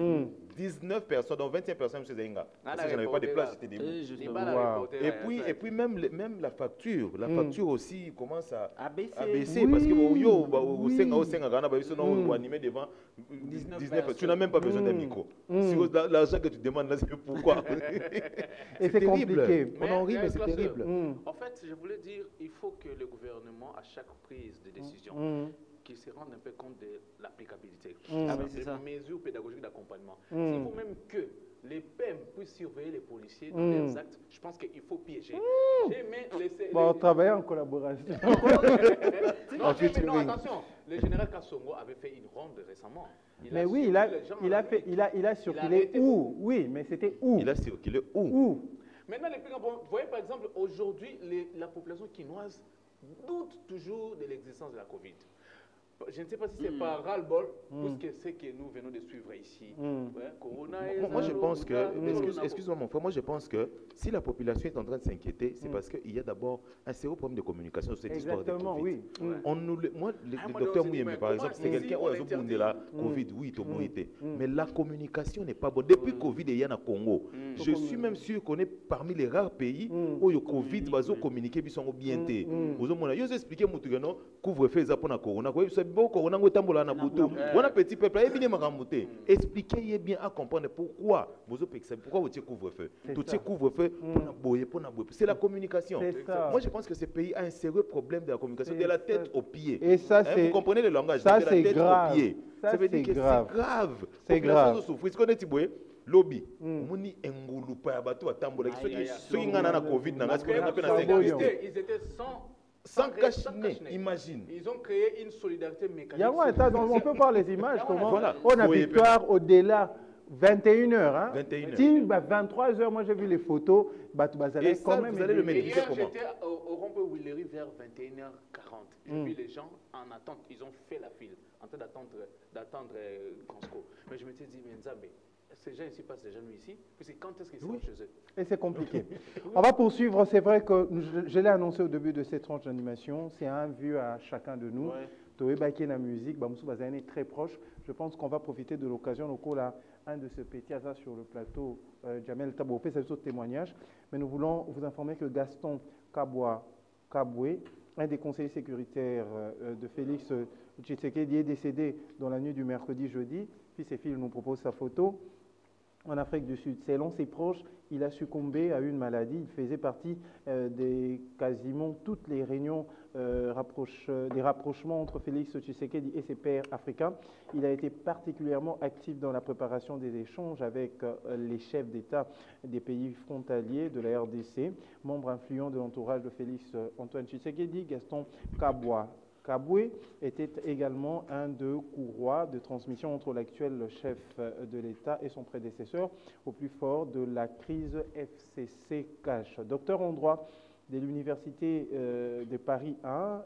19 personnes, donc 25 personnes chez Zenga. Parce que je n'avais pas de place, c'était debout. Et puis même la facture aussi commence à baisser parce que au Senga Ghana ba biso non animé devant 19 tu n'as même pas besoin d'un micro. Si l'argent que tu demandes là c'est pourquoi. Et c'est compliqué. On en rit mais c'est terrible. En fait, je voulais dire il faut que le gouvernement à chaque prise de décision qu'ils se rendent un peu compte de l'applicabilité. Des mesures pédagogiques d'accompagnement. Il faut même que les PM puissent surveiller les policiers dans leurs actes. Je pense qu'il faut piéger. On travaille en collaboration. Non, attention. Le général Kassongo avait fait une ronde récemment. Mais oui, il a circulé où? Oui, mais c'était où? Il a circulé où? Maintenant, vous voyez par exemple, aujourd'hui, la population quinoise doute toujours de l'existence de la Covid. Je ne sais pas si c'est par ras-le-bol, puisque c'est que nous venons de suivre ici. Corona moi, je pense que, excuse-moi mon frère, moi je pense que si la population est en train de s'inquiéter, c'est parce qu'il y a d'abord un sérieux problème de communication sur cette histoire de Covid. Oui. Moi, le docteur Mouyembe, par exemple, c'est quelqu'un qui a besoin la Covid, oui, tout le monde était. Mais la communication n'est pas bonne. Depuis Covid, il y a au Congo. Je suis même sûr qu'on est parmi les rares pays où le Covid va communiquer bien. Vous avez expliqué, couvre-feu pour la Corona. On a petit peuple, expliquez bien à comprendre pourquoi vous tirez couvre-feu. Tout tirez couvre-feu pour c'est la communication. Moi, je pense que ce pays a un sérieux problème de la communication, de la tête aux pieds. Et ça, vous comprenez le langage? Ça, c'est grave. Ça veut dire que c'est grave. C'est grave. Lobby, moni engulu pa bato atambola ils étaient Sans cache-nez, imagine. Ils ont créé une solidarité mécanique. On peut voir les images, comment voilà. on a victoire au-delà. 21h, hein? 21h. Si, 23h, moi j'ai vu les photos. Et ça, vous allez le maîtriser Hier, comment? j'étais au rond-point Willery vers 21h40. Et puis les gens en attente, ils ont fait la file, en train d'attendre Consco. Mais je me suis dit, mais Nzambe, ces gens ici passent déjà nuit ici, puis quand est-ce qu'ils seront chez eux? Et c'est compliqué. On va poursuivre. C'est vrai que je l'ai annoncé au début de cette tranche d'animation. C'est un vu à chacun de nous. Toé Baki la musique, Bamoussou Bazane est très proche. Je pense qu'on va profiter de l'occasion. Au cours un de ce petit hasard sur le plateau, Jamel Tabopé, c'est un témoignage. Mais nous voulons vous informer que Gaston Kaboué, un des conseillers sécuritaires de Félix Tshisekedi, est décédé dans la nuit du mercredi-jeudi. Puis ses filles nous proposent sa photo. En Afrique du Sud. Selon ses proches, il a succombé à une maladie. Il faisait partie de quasiment toutes les réunions des rapprochements entre Félix Tshisekedi et ses pairs africains. Il a été particulièrement actif dans la préparation des échanges avec les chefs d'État des pays frontaliers de la RDC, membre influent de l'entourage de Félix Antoine Tshisekedi. Gaston Kaboué était également un de courroies de transmission entre l'actuel chef de l'État et son prédécesseur au plus fort de la crise FCC Cash. Docteur en droit de l'Université de Paris 1,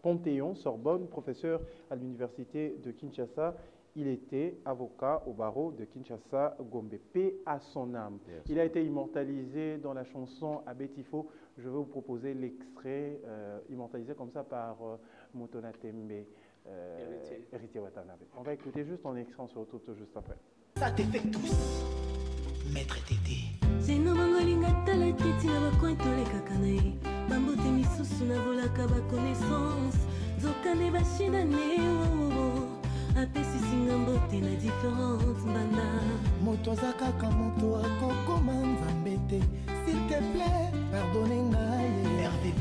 Panthéon, Sorbonne, professeur à l'Université de Kinshasa. Il était avocat au barreau de Kinshasa, Gombe. Paix à son âme. Yes. Il a été immortalisé dans la chanson Abetifo. Je vais vous proposer l'extrait immortalisé comme ça par Motona Tembe, héritier Watanabe. On va écouter juste en extrait, on se retrouve tout juste après. Ça te fait tous, maître Tété. apesi singa mbote na différente mbanda moto aza kaka moto akokoma nzambe te s'il te plaît pardonne ngai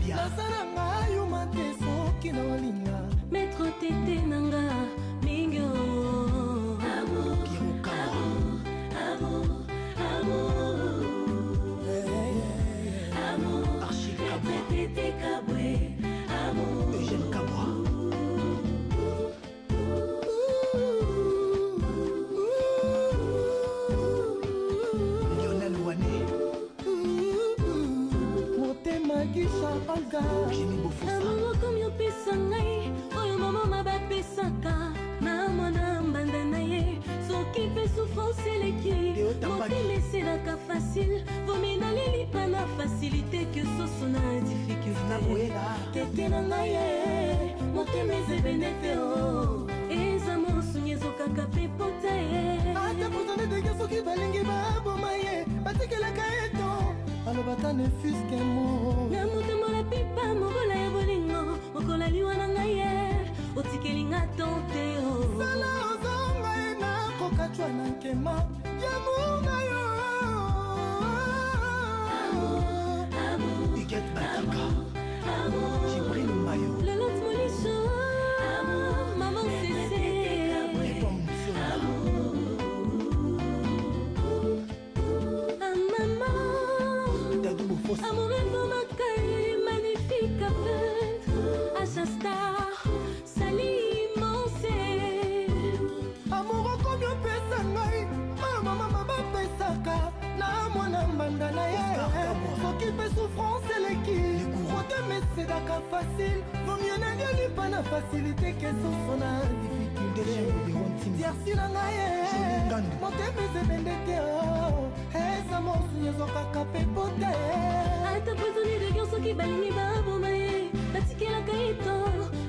nasala ngai yuma te soki na olinga maître Tété nanga mingi Tété Kaboué Eugène Kabwa amour komi opesa ngai oyo mama mabapesaka na mwana mbanda na ye soki mpe souffrance eleki motema eselaka facile vomi nalelipa na facilité ke soso na difficulté tete na ngai ye motema ezebene te o eza mosuni ezokaka mpe pota ye ata pozane deke soki balingi baboma ye batikelaka eto alobata ne fuske mo na motema na pipa mobola ya bolingo mokola liwa na ngai ye otikelinga tante o sala ozonga ye nakokatwa na nkema ya muna yo Iget Batika Jibril Mayo Lolot Molisho Maman Cécé Amour et Bomakai, magnifique peintre, Achasta, Sali Mansé. Amour comme un pesangai, maman pesaka, na mwana mbanda na ye. Soki pe souffrance eleki, rote mesedaka facile, vaut mieux n'aller pas na facilité que son na difficulté. Tiersi na ngaye, motema ezebende te o, eza mosu ezokaka pe pote. Ata posoni de gyo soki balingi baboma ye, batikelaka eto,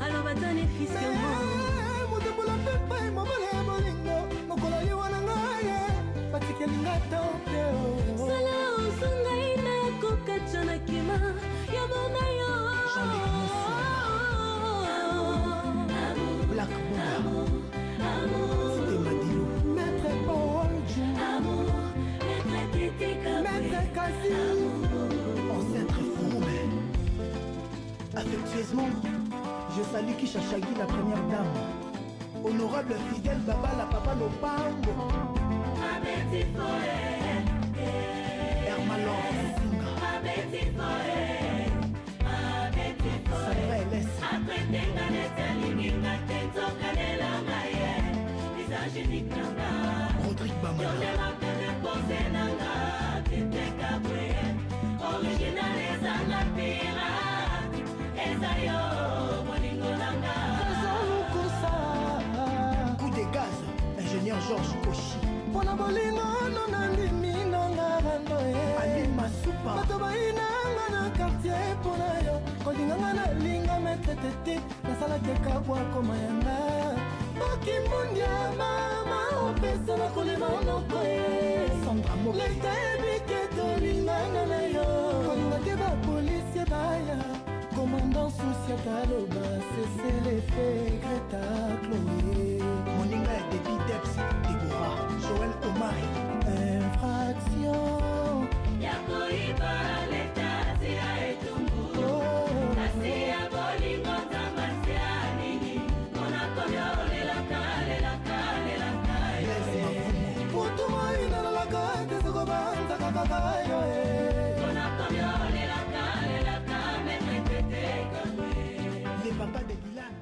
alo batane fiske mo. Motembola pepa mobola ya bolingo, mokola liwa na ngaye, batikelinga tante o. Sala ozonga ina kokatcha na kima, ya mona yo. Black Buddha, C'était Madilou, Maître Paul Amour, Maître Tété Kaboué, Maître Kasi, ancêtre Fourbe. Affectueusement, je salue Kisha Shagi, la première dame. Honorable fidèle Baba, la papa Lopango. Hermalon Singa. coup de gaz ingénieur Georges Koshi mpona bolingo no nandimi nanga rando ali masupa bato bayinanga na quartier mpona yo kolinganga nalinga metetete nasalaki ekabwa koma yanga bokimbundi mama opesa na kolema noko leta ebike tolingana na yo kolinga te bapolisie baya commandant soucia taloba cessez fait Greta Chloé moninga ya Debbie Debs Deborah Joël Omari infraction ya koiba leta sia etumbu kasi ya bolingo tamasi ya nini mona koyo lela kale putu moi na la kate soko banza kakayo mona koyo lela kale les papas de Dylan,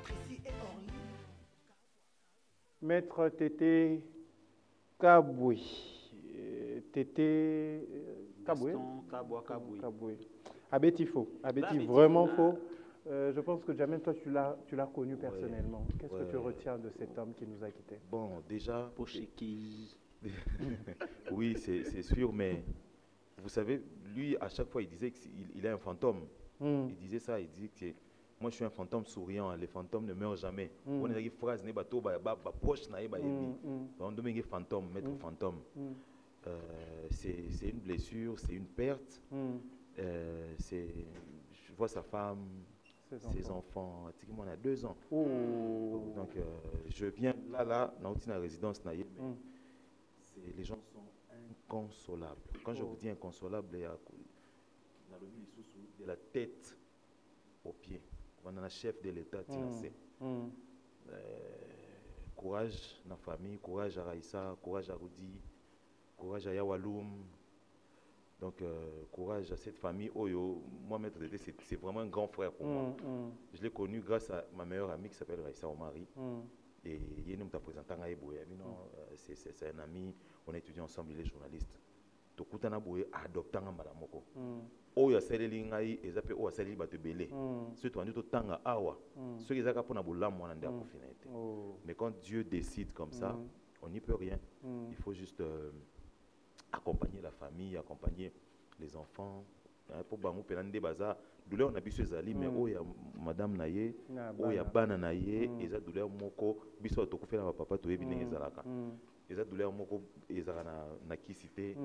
Tracy et Orly. Maître Tété Kaboui. Tété Kaboui. Kaboui. Abeti faux. Abeti vraiment faux. Je pense que Jamel, toi, tu l'as connu personnellement. Qu'est-ce que tu retiens de cet homme qui nous a quittés? Bon, déjà... Pocheki. Oui, c'est sûr, mais vous savez, lui, à chaque fois, il disait qu'il est un fantôme. Il disait ça, il dit que moi je suis un fantôme souriant, les fantômes ne meurent jamais. On a des phrases, proche, fantôme, maître fantôme. C'est une blessure, c'est une perte. Je vois sa femme, ses enfants, on a 2 ans. Donc je viens là, dans la résidence, les gens sont inconsolables. Quand je vous dis inconsolable, il y a de la tête aux pieds. On a un chef de l'État, courage à la famille, courage à Raïssa, courage à Rudi, courage à Yawaloum. Donc, courage à cette famille. Moi, Maître Tété, c'est vraiment un grand frère pour moi. Je l'ai connu grâce à ma meilleure amie qui s'appelle Raïssa Omari. Et il nous a présenté à Eboye. C'est un ami, on a étudié ensemble, il est journaliste. Tokutana boye adoptant malamoko. Oyo asaleli ngai ezape o asaleli bato belé. Ceux qui ont dit tanga awa. Ceux qui zaka pona bolamu wana ndia kufina ete. Mais quand Dieu décide comme ça, on n'y peut rien. Il faut juste accompagner la famille, accompagner les enfants. Pour bango pelande baza douleur na biso ezali mais oya madame naye oya bana naye eza douleur moko biso to kufela papa to yebi ndenge ezalaka. Eza douleur moko ezala na kisité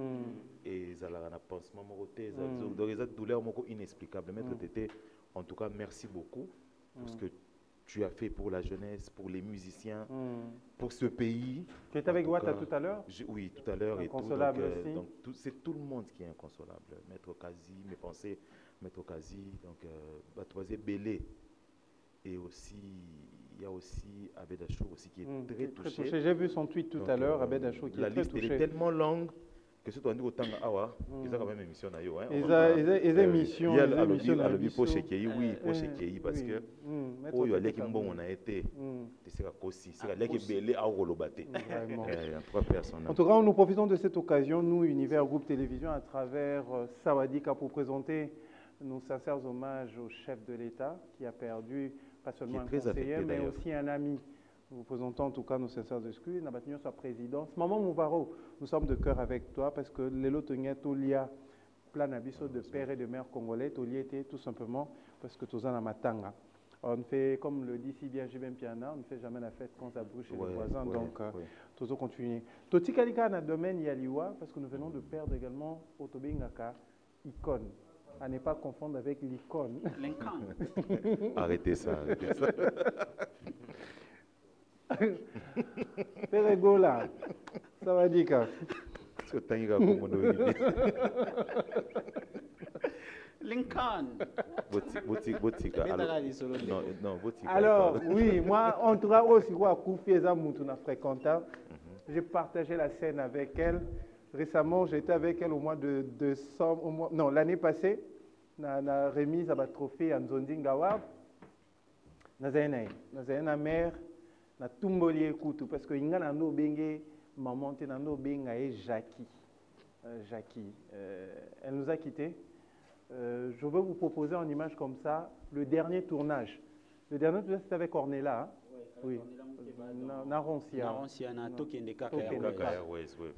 et ezala na pansement moko te donc eza douleur moko inexplicable. Maître Tété, en tout cas merci beaucoup pour ce que tu as fait pour la jeunesse, pour les musiciens, pour ce pays. Tu étais avec Ouattara tout à l'heure? Oui, tout à l'heure. Inconsolable aussi. Donc c'est tout le monde qui est inconsolable. Maître Kazi, mes pensées, Maître Kazi, donc Batoisé Bélé. Et aussi, il y a aussi Abed Achou aussi qui est très touché. J'ai vu son tweet tout à l'heure, Abed Achou qui est très touché. La liste est tellement longue que ce soit dit autant awa, ils ont quand même émission na yo hein. Ils ont émission. Il y a le Pocheki, oui, Pocheki parce que oyo aleki mbongo na été. C'est ça aussi, c'est là que belé a rolobate. Vraiment. Trois personnes. En tout cas, nous profitons de cette occasion, nous Univers Groupe Télévision à travers Sawadika pour présenter nos sincères hommages au chef de l'État qui a perdu pas seulement un conseiller mais aussi un ami. Nous présentons en tout cas nos sincères excuses. Nous avons sa présidence. Maman Mouvaro, nous sommes de cœur avec toi parce que l'élo tenait Tolia, plan abisso de père et de mère congolais. Tolia était tout simplement parce que tous en matanga. On fait, comme le dit si bien Jibem Piana, on ne fait jamais la fête quand ça bouge chez les voisins. Donc, tous continuer. Toti Kalika na domaine Yaliwa parce que nous venons de perdre également Otobengaka, icône. À ne pas confondre avec l'icône. Arrêtez ça, arrêtez ça. Pérégola, ça va dire quoi? Lincoln. Alors, oui, moi, en tout cas, aussi, j'ai partagé la scène avec elle. Récemment, j'étais avec elle au mois de décembre, non, l'année passée, la remise à ma trophée à Nzondingawa. Nazaina mère. Na tumboli kutu parce que inga na no benge maman te na no benga et Jackie. Elle nous a quittés je veux vous proposer en image comme ça le dernier tournage. Le dernier tournage, c'était avec Ornella. Hein? Oui.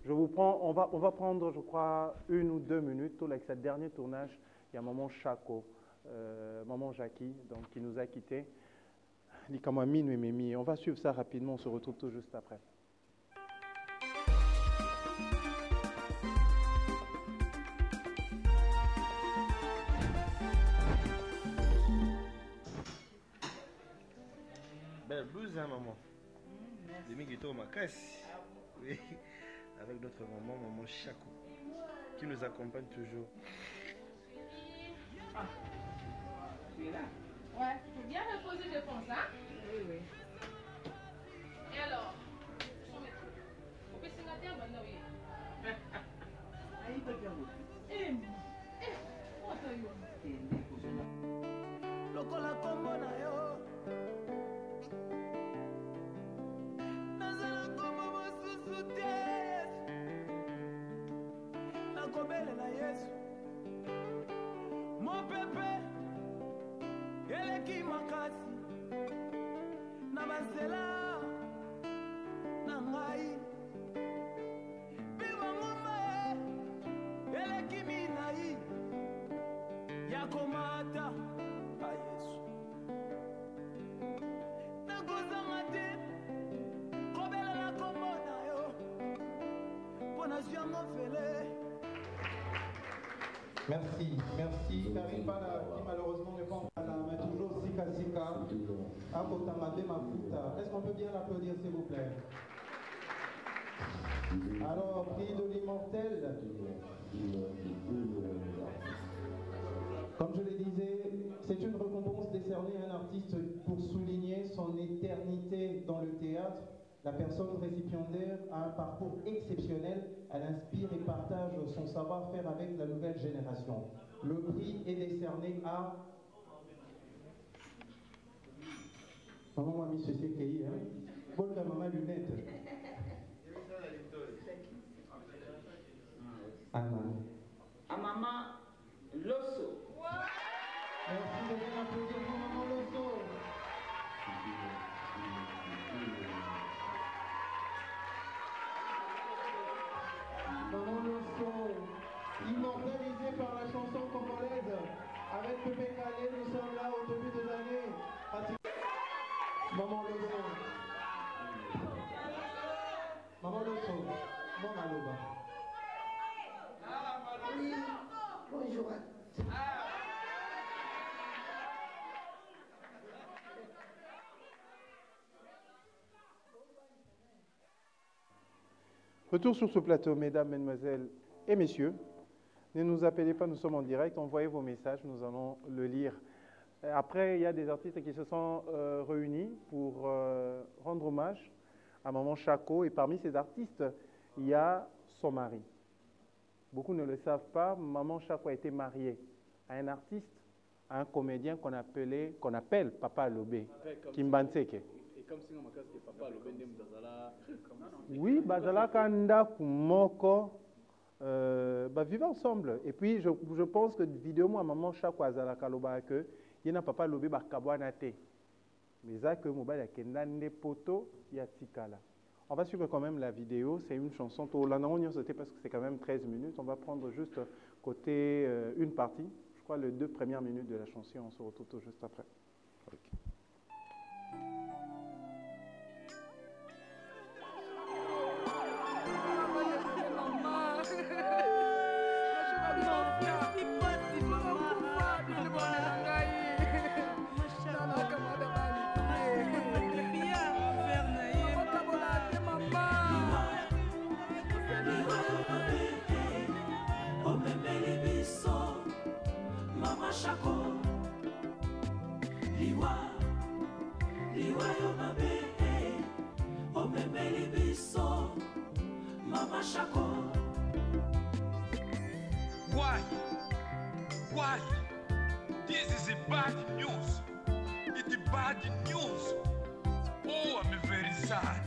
Je vous prends, on va prendre, je crois, 1 ou 2 minutes. Avec ce dernier tournage, il y a maman Chako, maman Jackie, donc, qui nous a quittés. On va suivre ça rapidement, on se retrouve tout juste après. Belle blouse, hein, maman. Demi Guito Makassi. Oui. Avec notre maman, maman Chako, qui nous accompagne toujours. Ah, tu es là? Ouais, faut bien reposer, je pense, hein? Oui, oui. Et alors? On peut se garder maintenant, oui. Ah, il peut bien vous. Lokola kombo na yo nazala kombo mosusu te nakobelela Yesu mopepe eleki makasi na banzela na ngai biwangomba eleki minai ya komata a Yesu nakozanga te kobelela kombo na yo mpo nazwi yango fele. Merci, merci. Karine Bala, qui malheureusement ne prend pas la main, toujours Sika Sika. Akotamade Mafuta. Est-ce qu'on peut bien l'applaudir, s'il vous plaît? Alors, prix de l'immortel. Comme je le disais, c'est une récompense décernée à un artiste pour souligner son éternité dans le théâtre. La personne récipiendaire a un parcours exceptionnel. Elle inspire et partage son savoir-faire avec la nouvelle génération. Le prix est décerné à... Maman m'a mis ce CKI, hein? Bonne la maman lunette. Anna. À maman Losso. Merci de bien applaudir pour maman Losso. Maman Losso, immortalisée par la chanson congolaise, avec Pepe Calais, nous sommes là au début des années. Maman Losso. Maman Losso, bon Maloba. Oui, bonjour. Retour sur ce plateau, mesdames, mesdemoiselles et messieurs. Ne nous appelez pas, nous sommes en direct. Envoyez vos messages, nous allons le lire. Après, il y a des artistes qui se sont réunis pour rendre hommage à maman Chako. Et parmi ces artistes, il y a son mari. Beaucoup ne le savent pas, maman Chako a été mariée à un artiste, à un comédien qu'on appelle Papa Lobé, Kimbanseke. Comme si on m'a dit papa le bendem d'Azala. Oui, Bazala Kanda Kumoko, vivent ensemble. Et puis je pense que vidéo moi maman Chako Azala Kaloba que il n'a papa Lobé Bakabwanate. Mais ça que Mobile Kendande Poto Yatikala. On va suivre quand même la vidéo, c'est une chanson c'était parce que c'est quand même 13 minutes. On va prendre juste côté une partie, je crois les 2 premières minutes de la chanson, on se retrouve tout juste après. Okay. Why? This is a bad news. It's bad news. Oh, I'm very sad.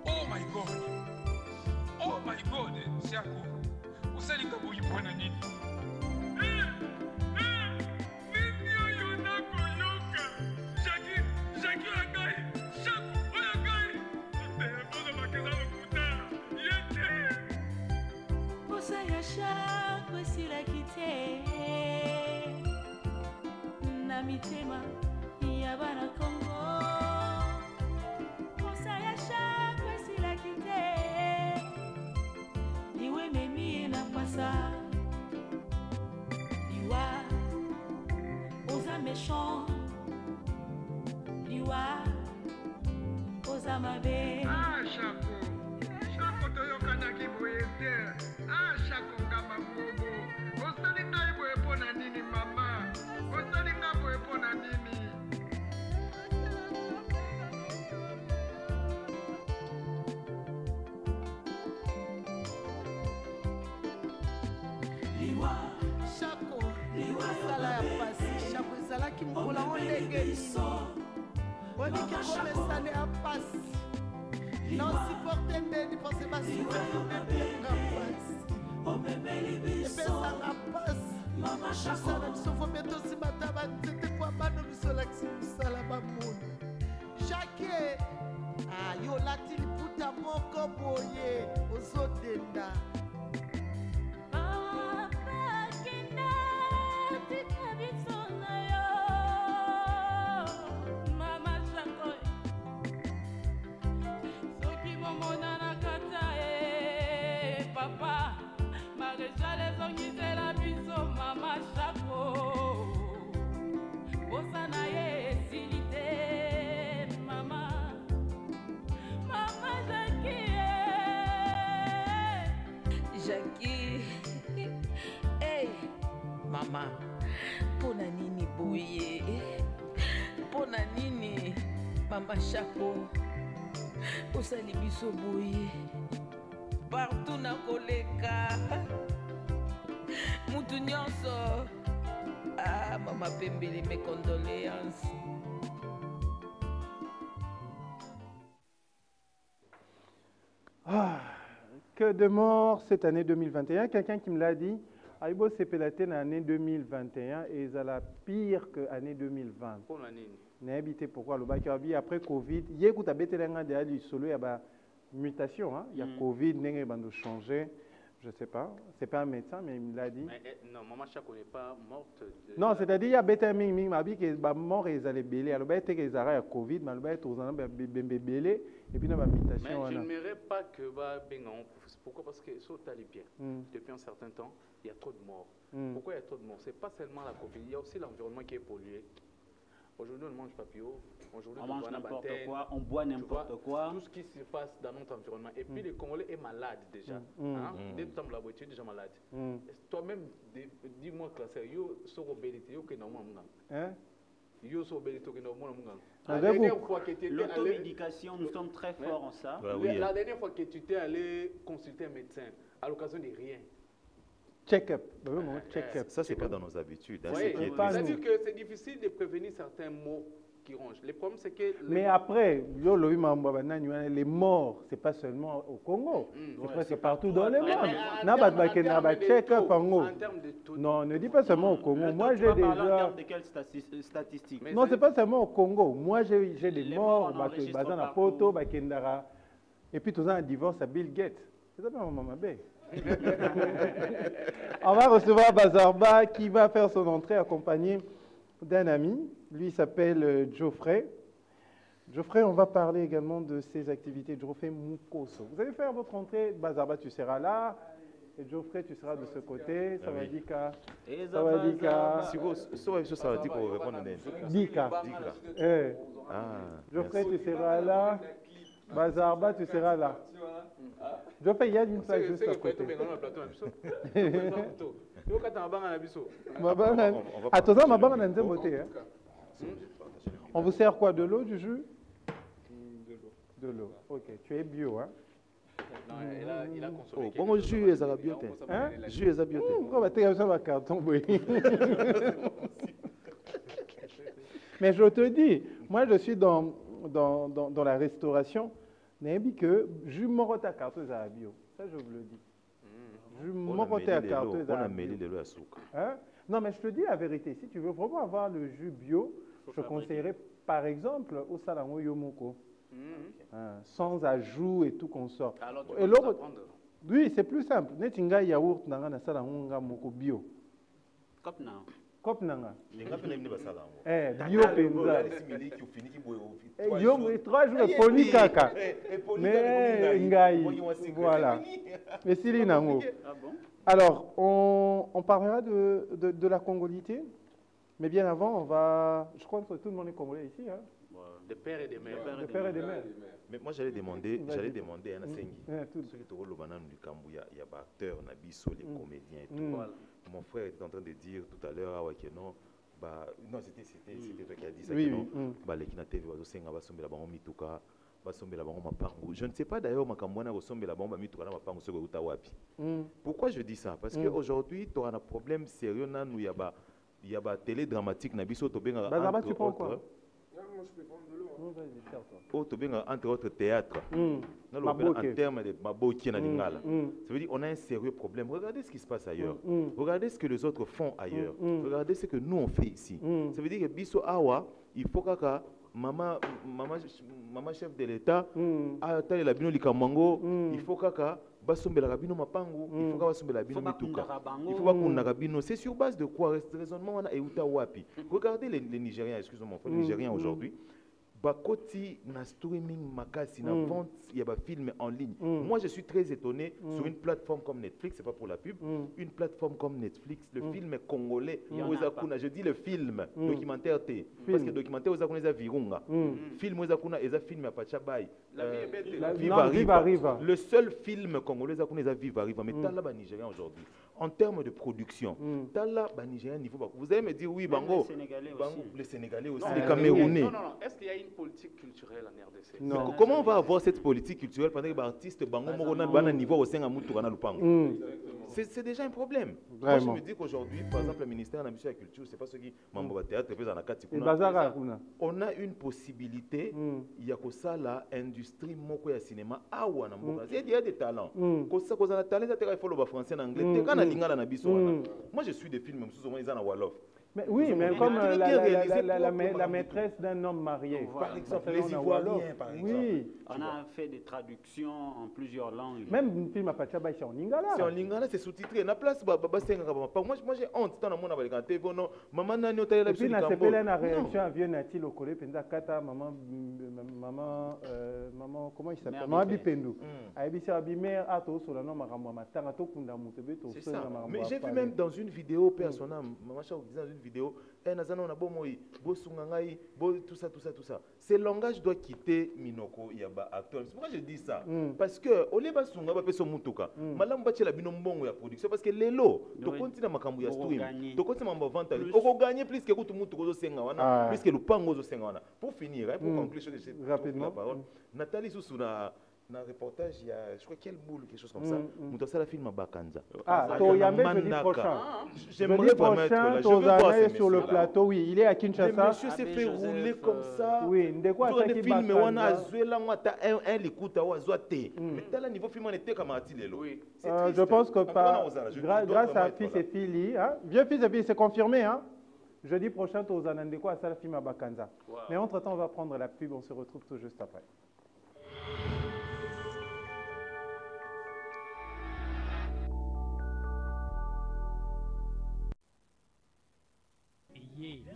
Oh my God. Oh my God, Chako. Usalika boyipona nini? mitema ya bana Kongo posa ya shakwe esilaki te liwa ememi na pasa liwa oza méchant liwa oza mabe Shako toyokanaki boye te. Shako ngamba bobo. Osali ngai boye pona nini mama? Osali nga boye pona nini? liwa shako sala ya pasi shako ezalaki mokolo yango ndenge nini oliki komesane ya pasi nosiporte mbeni pose basupeyomebenga pasi epesanga pasi osala biso fo mpe tosimata banzete po abano biso olakisi mosala bamona jake yo olati liputa moko boye ozodenda mama pona nini boye pona nini mama Shako osali biso boye partout na koleka mutu nyonso mama Pembele mes condoléances. Que de morts cette année 2021. Quelqu'un qui me l'a dit. Aïbo Sepelate en année 2021 et ça la pire que l'année 2020. Pour l'année. N'habité pourquoi le bac après Covid, il y a écoute à Betelenga de Ali solo il y a mutation hein, il y a Covid n'est pas de changer, je sais pas, c'est pas un médecin mais il me l'a dit. Mais, non, maman Shako n'est pas morte. Non, c'est-à-dire il y a Beteling Ming Mabi qui est mort et ils allaient belé. Alors ben que ils arrêtent Covid, mais ben tous en belé et puis dans la mutation. Mais je n'aimerais pas que bah bengan. Pourquoi? Parce que ça t'allait bien. Depuis un certain temps, il y a trop de morts. Pourquoi il y a trop de morts? C'est pas seulement la Covid, il y a aussi l'environnement qui est pollué. Aujourd'hui, on mange papillot. Aujourd'hui, on mange n'importe quoi, on boit n'importe quoi. Tout ce qui se passe dans notre environnement. Et puis, le Congolais est malade déjà. Dès que tu es la voiture, tu es déjà malade. Toi-même, dis-moi, classé, yo soro belité, yo que normalement. Yo soro belité, que normalement. La dernière fois que tu étais allé. L'automédication, nous sommes très forts en ça. La dernière fois que tu t'es allé consulter un médecin, à l'occasion de rien. Check-up, vraiment, check-up. Ça, c'est pas dans nos habitudes. Hein, c'est-à-dire que c'est difficile de prévenir certains maux qui rongent. Le problème, c'est que... Mais après, les morts, c'est pas seulement au Congo. C'est partout dans le monde. Non, ne dis pas seulement au Congo. Moi, j'ai déjà... En termes de quelles statistiques? Non, c'est pas seulement au Congo. Moi, j'ai des morts, Bazana Poto, Bakendara. Et puis, tout ça, un divorce à Bill Gates. C'est ça, Maman Bé. On va recevoir Bazarba qui va faire son entrée accompagné d'un ami. Lui s'appelle Geoffrey. Geoffrey, on va parler également de ses activités. Geoffrey Mukoso. Vous allez faire votre entrée. Bazarba, tu seras là. Et Geoffrey, tu seras de ce côté. Ça va dire qu'à. Ça va dire qu'à. Ça va dire qu'on répond à Dika. Geoffrey, tu seras là. Bazarba, tu seras là. Je fais, il y a une place juste à côté. On vous sert quoi? De l'eau, du jus? De l'eau. Ok, tu es bio, hein? Non, il a consommé. Comment jus est à bioté? Hein? Jus est à bioté. Carton, oui. Mais je te dis, moi je suis dans la restauration. N'importe que je m'arrête à carton à bio. Ça je vous le dis. Je m'arrête à carton à bio. Non mais je te dis la vérité. Si tu veux vraiment avoir le jus bio, je conseillerais par exemple au Salango Yomoko. Sans ajout et tout qu'on sort. Alors, et l'autre, oui, c'est plus simple. Netinga yaourt nanga na Salango Moko bio. Cop nanga. Bio penza. Yo 3 jours de poli kaka. Mais ngai. Voilà. Mais Sili nango. Alors, on parlera de la congolité. Mais bien avant, on va... Je crois que tout le monde est congolais ici. Hein? Des pères et des mères. Des pères et des mères. Mais moi, j'allais demander à Nasengi. Ceux qui te roulent du Cambou, il y a des acteurs, les comédiens et tout. Mon frère était en train de dire tout à l'heure, non, non, c'était toi qui as dit ça. Oui, je ne sais pas d'ailleurs pourquoi je dis ça. Parce qu'aujourd'hui, tu as un problème sérieux. Il y a des télé dramatique. Tu prends quoi? Entre autres théâtres, en termes de maboki na lingala. Ça veut dire qu'on a un sérieux problème. Regardez ce qui se passe ailleurs. Regardez ce que les autres font ailleurs. Regardez ce que nous on fait ici. Ça veut dire que biso awa, il faut que maman chef de l'État a tali la bino likamango, il faut que basombela rabino mapangu, il faut que basombela bino mituka. Il faut bakunda rabino. C'est sur base de quoi raisonnement wana euta wapi? Regardez les Nigériens, excusez-moi, les Nigériens aujourd'hui. Bakoti na streaming makasi na vente, il y a des films en ligne. Moi je suis très étonné sur une plateforme comme Netflix, c'est pas pour la pub, une plateforme comme Netflix, le film congolais, je dis le film, documentaire T, parce que documentaire Ozakuna eza virunga. Film Ozakuna eza film à Pachabai. Viva Riva. Le seul film congolais Ozakuna eza Viva Riva, mais t'as là bas Nigérien aujourd'hui. En termes de production, t'as là bas Nigérien niveau bas. Vous allez me dire oui, Bango, les Sénégalais aussi, les Camerounais. Non. Est-ce qu'il y a une politique culturelle en RDC? Non. Comment on va avoir cette politique culturelle pendant que les artistes Bango Morona bana niveau au sein à Moutourana Lupango? C'est déjà un problème. Moi, je me dis qu'aujourd'hui, par exemple, le ministère de la Culture, c'est pas ce qui m'envoie théâtre, on a une possibilité, il y a que ça là, industrie moko ya cinéma, il y a des talents. Quand on a des talents, il faut le français en anglais. Moi, je suis des films, souvent ils en ont Wolof. Mais oui, mais comme la maîtresse d'un homme marié. Par exemple, les Ivoiriens, par exemple. Oui. On a fait des traductions en plusieurs langues. Même un film à Pachaba, c'est en lingala. C'est en lingala, c'est sous-titré. Na place, moi j'ai honte. Tant mon avec un TV, non. Maman n'a pas la. Et puis, na sepelé na réaction à vieux Nati Lokole, Penza Kata, maman, comment il s'appelle? Maman Bipendou. Aïbisi Abimé, Ato, Solano, Maramwa, Matangato, Kunda Moutebe, c'est ça. Mais j'ai vu même dans une vidéo, personnelle, maman Chao disant dans une vidéo, Nazana, on a beau moi, beau Sungangai, beau tout ça. Ce langage doit quitter Minoko, Yaba, acteur. C'est pourquoi je dis ça. Parce que, au lieu de Sunga, on va faire son Mutuka. Malam Bache la binombo ya production. Parce que les lots, tu continues à makambu ya stream. Tu continues à vendre. On va gagner plus que tout Mutuka au Sengawana, plus que le Pango au Sengawana. Pour finir, pour conclure, rapidement, Nathalie Sousouna. Dans le reportage, il y a, je crois, quelle boule, quelque chose comme ça. Nous ça la film à Bakanza. Toyambe, jeudi prochain. J'aimerais pas mettre là. Je veux voir sur le plateau, oui. Il est à Kinshasa. Le monsieur s'est fait rouler comme ça. Oui, de quoi ça qui film, on a Zuela, moi, t'as un likuta, ou azoité. Mais t'as le niveau film, on était comme Atilelo. Je pense que grâce à fils et filles, vieux fils et filles, c'est confirmé, jeudi prochain, Tozana, de quoi ça la film à Bakanza. Mais entre-temps, on va prendre la pub, on se retrouve tout juste après.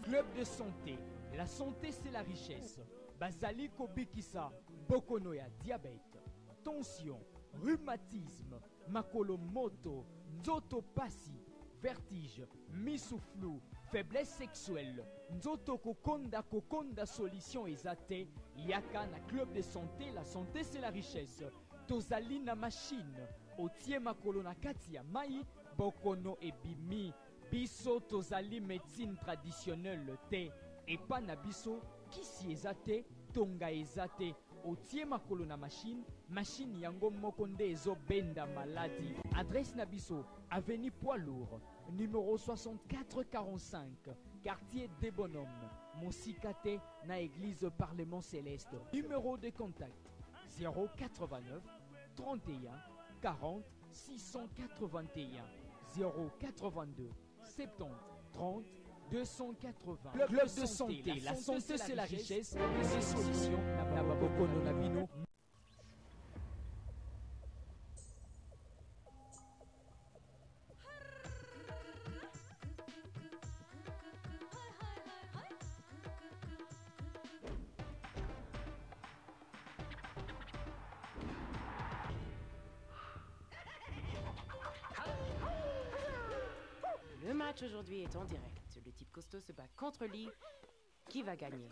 Club de santé. La santé, c'est la richesse. Bazali Kobikisa, Bokonoya, diabète, tension, rhumatisme, makolomoto, nzoto pasi, vertige, missouflou, faiblesse sexuelle, nzoto kokonda solution ezate, yaka na club de santé, la santé c'est la richesse. Tozali na machine, otie makolo na kati ya mai, bokono ebimi. Biso tozali médecine traditionnelle te epa na biso kisi ezate tonga ezate otie makolo na machine yango moko nde ezobenda maladie. Adresse na biso avenue Poids Lourd numéro 6445 quartier des Bonhommes Monsikate na église Parlement Céleste. Numéro de contact 089 31 40 681 082 70 30 280. Club de santé. La santé, c'est la richesse. Et ses solutions. Nababokono Nabino. match aujourd'hui est en direct. Le type costaud se bat contre Lee. Qui va gagner?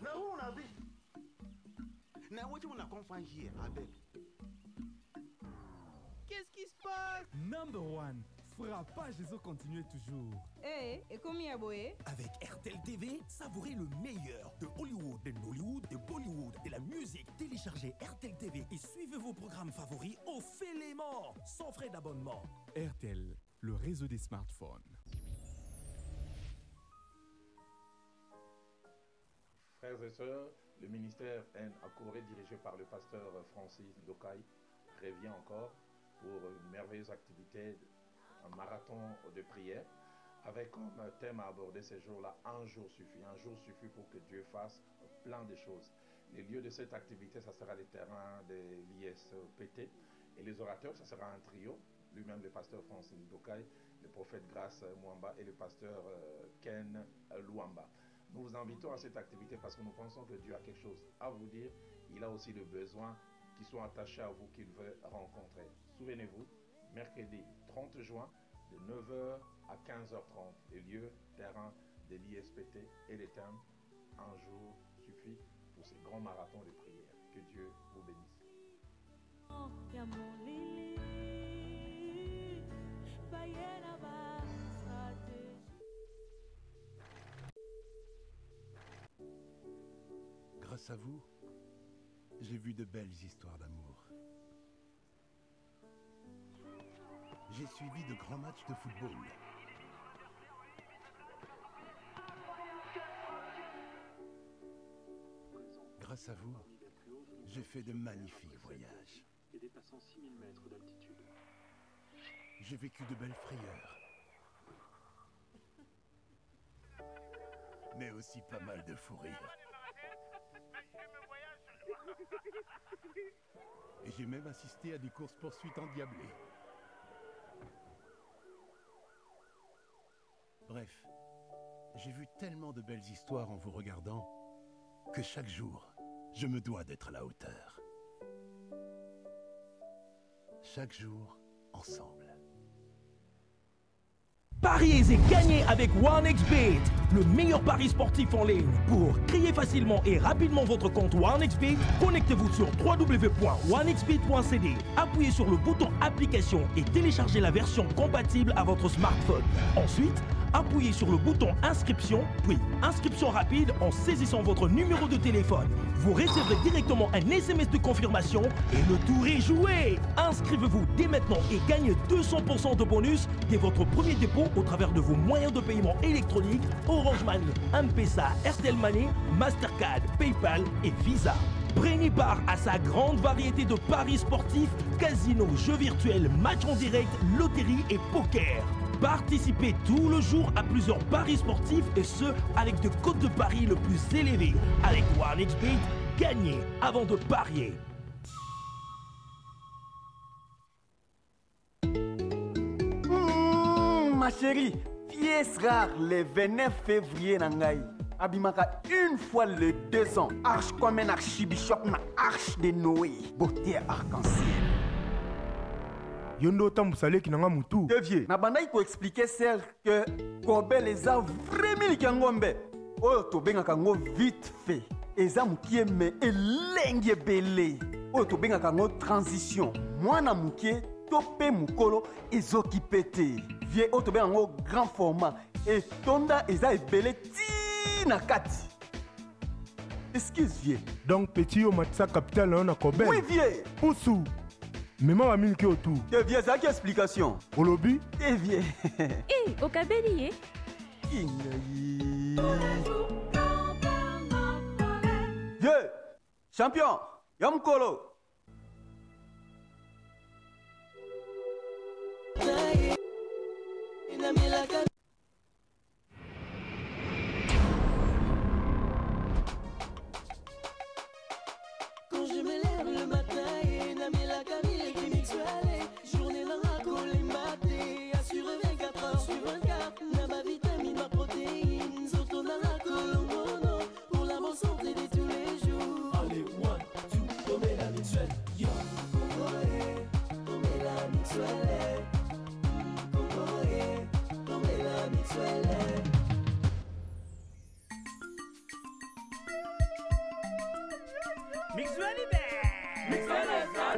Qu'est-ce qui se passe? Number one, frappage et eaux continuent toujours. Et combien boé? Avec RTL TV, savourez le meilleur de Hollywood, de Nollywood, de Bollywood, de la musique. Téléchargez RTL TV et suivez vos programmes favoris au Félément, sans frais d'abonnement. RTL, le réseau des smartphones. Frères et sœurs, le ministère N-Akouré, dirigé par le pasteur Francis Dokai, revient encore pour une merveilleuse activité, un marathon de prière, avec comme thème à aborder ces jours-là, un jour suffit. Un jour suffit pour que Dieu fasse plein de choses. Les lieux de cette activité, ça sera les terrains de l'ISPT, et les orateurs, ça sera un trio, lui-même le pasteur Francis Dokai, le prophète Grace Mwamba et le pasteur Ken Luamba. Nous vous invitons à cette activité parce que nous pensons que Dieu a quelque chose à vous dire. Il a aussi le besoin qui sont attachés à vous, qu'il veut rencontrer. Souvenez-vous, mercredi 30 juin, de 9h à 15h30, les lieux, terrain de l'ISPT et les thèmes. Un jour suffit pour ces grands marathons de prière. Que Dieu vous bénisse. Grâce à vous, j'ai vu de belles histoires d'amour. J'ai suivi de grands matchs de football. Grâce à vous, j'ai fait de magnifiques voyages. Et dépassant 6000 mètres d'altitude. J'ai vécu de belles frayeurs. Mais aussi pas mal de fous rires. Et j'ai même assisté à des courses-poursuites endiablées. Bref, j'ai vu tellement de belles histoires en vous regardant que chaque jour, je me dois d'être à la hauteur. Chaque jour, ensemble. Pariez et gagnez avec OneXBet, le meilleur pari sportif en ligne. Pour créer facilement et rapidement votre compte OneXBet, connectez-vous sur www.onexbet.cd. Appuyez sur le bouton application et téléchargez la version compatible à votre smartphone. Ensuite, appuyez sur le bouton inscription, puis inscription rapide en saisissant votre numéro de téléphone. Vous recevrez directement un SMS de confirmation et le tour est joué. Inscrivez-vous dès maintenant et gagnez 200% de bonus dès votre premier dépôt au travers de vos moyens de paiement électroniques Orange Money, M-Pesa, Airtel Money, Mastercard, PayPal et Visa. Prenez part à sa grande variété de paris sportifs, casinos, jeux virtuels, matchs en direct, loterie et poker. Participez tout le jour à plusieurs paris sportifs et ce, avec de cotes de paris le plus élevés. Avec OneXBet, gagnez avant de parier. Ma chérie, pièce rare le 29 février nangai. Abimaka une fois le 2 ans. Arche comme un archibishop na arche de Noé. Beauté arc-en-ciel. Yondo tambusale ki nanga mutu. Devier, na banda ko expliquer celle que Kobe les a vraiment likangombe. Oyo to bengaka ngo vite fait. Eza mukie me elenge belé. Oyo to bengaka ngo transition. Mwana mukie topé mukolo ezoki pété. Vie oyo to bengaka ngo grand format. Et tonda eza ebele ti na kati. Excuse vie. Donc petit yo matisa capital na Kobe. Oui vie. Poussou. Mais ma mamie qui autour. Tu viens ça qui explication. Au lobby. Tu viens. Eh, au cabellier. Vieux, champion, Yamkolo. Quand je me lève le matin et Nami la Camille qui m'exuale. Journée dans la colle et maté. Assure 24 heures sur 24. N'a ma vitamine, ma protéine. Surtout dans la colle mono. Pour la bonne santé de tous les jours. Allez, one, two, tomber la mixuelle. Yo, Congoé, tomber la mixuelle. Congoé, tomber la Mixwell est Mixwell est 3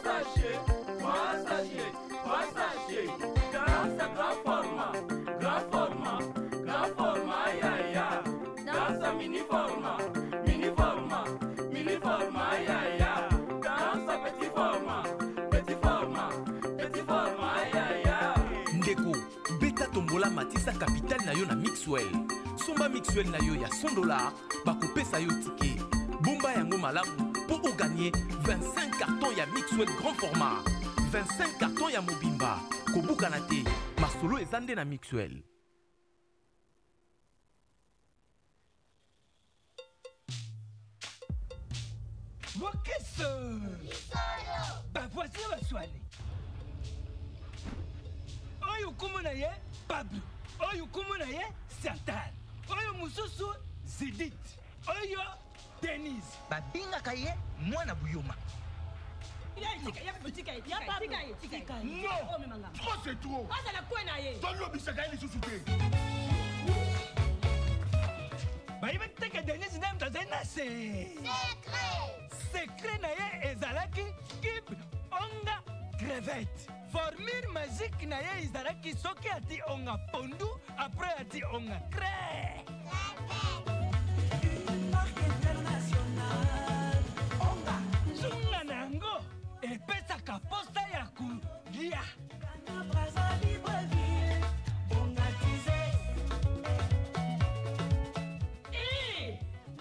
sachets, 3 sachets, 3 sachets. Dans sa grand format, ya ya. Dans sa mini format, ya ya. Dans sa petit format, ya ya. Ndeko, beta tombola matisa capital na yo na Mixwell. Somba Mixwell na yo ya $100, bakopesa yo ticket. Bomba yango malamu pour gagner 25 cartons ya Mixwell grand format. 25 cartons ya Mobimba. Kobuka na te, masolo ezande na Mixwell. Wakeso! Bah voici ma soirée. Oyo kumuna ye Pablo. Oyo kumuna ye Satan. Oyo mususu Zedit. Oyo Denise. Babingaka ye mwana buyoma. Non! Trop c'est trop! Donne-le bisaka ye lisusu te. Bayibeteke Denise nem tazena se. Secret na ye ezalaki kib onga crevette. Formule magique na ye ezalaki soki ati onga pondu, après ati onga cre. Zunga nango epesaka posta ya kulia.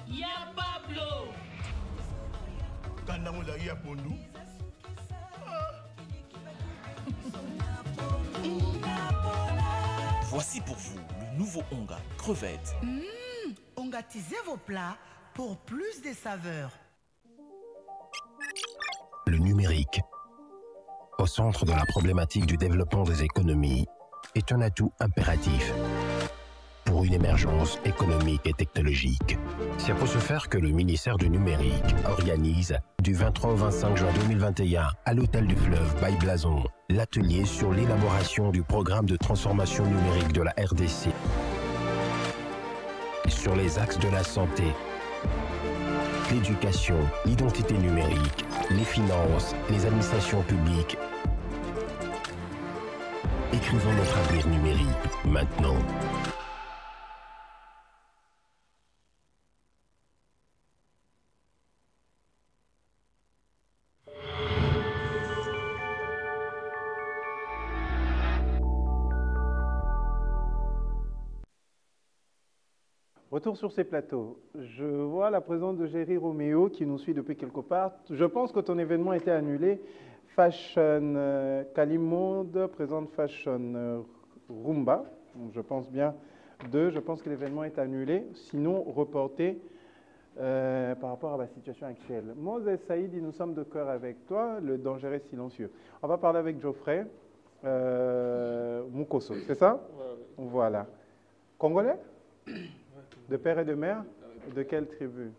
Ya Pablo. Kanda mola ya pondu. Voici pour vous le nouveau Onga crevette. Ongatisez vos plats pour plus de saveurs. Le numérique, au centre de la problématique du développement des économies, est un atout impératif pour une émergence économique et technologique. C'est pour ce faire que le ministère du Numérique organise du 23 au 25 juin 2021 à l'Hôtel du Fleuve by Blason l'atelier sur l'élaboration du programme de transformation numérique de la RDC sur les axes de la santé, l'éducation, l'identité numérique, les finances, les administrations publiques. Écrivons notre avenir numérique maintenant. Retour sur ces plateaux. Je vois la présence de Jerry Roméo qui nous suit depuis quelque part. Je pense que ton événement a été annulé. Fashion Calimonde présente Fashion Rumba. Je pense bien je pense que l'événement est annulé, sinon reporté par rapport à la situation actuelle. Moses Saïdi, nous sommes de cœur avec toi, le dangereux silencieux. On va parler avec Geoffrey Mukoso, c'est ça? Voilà. Congolais? De père et de mère? De quelle tribu?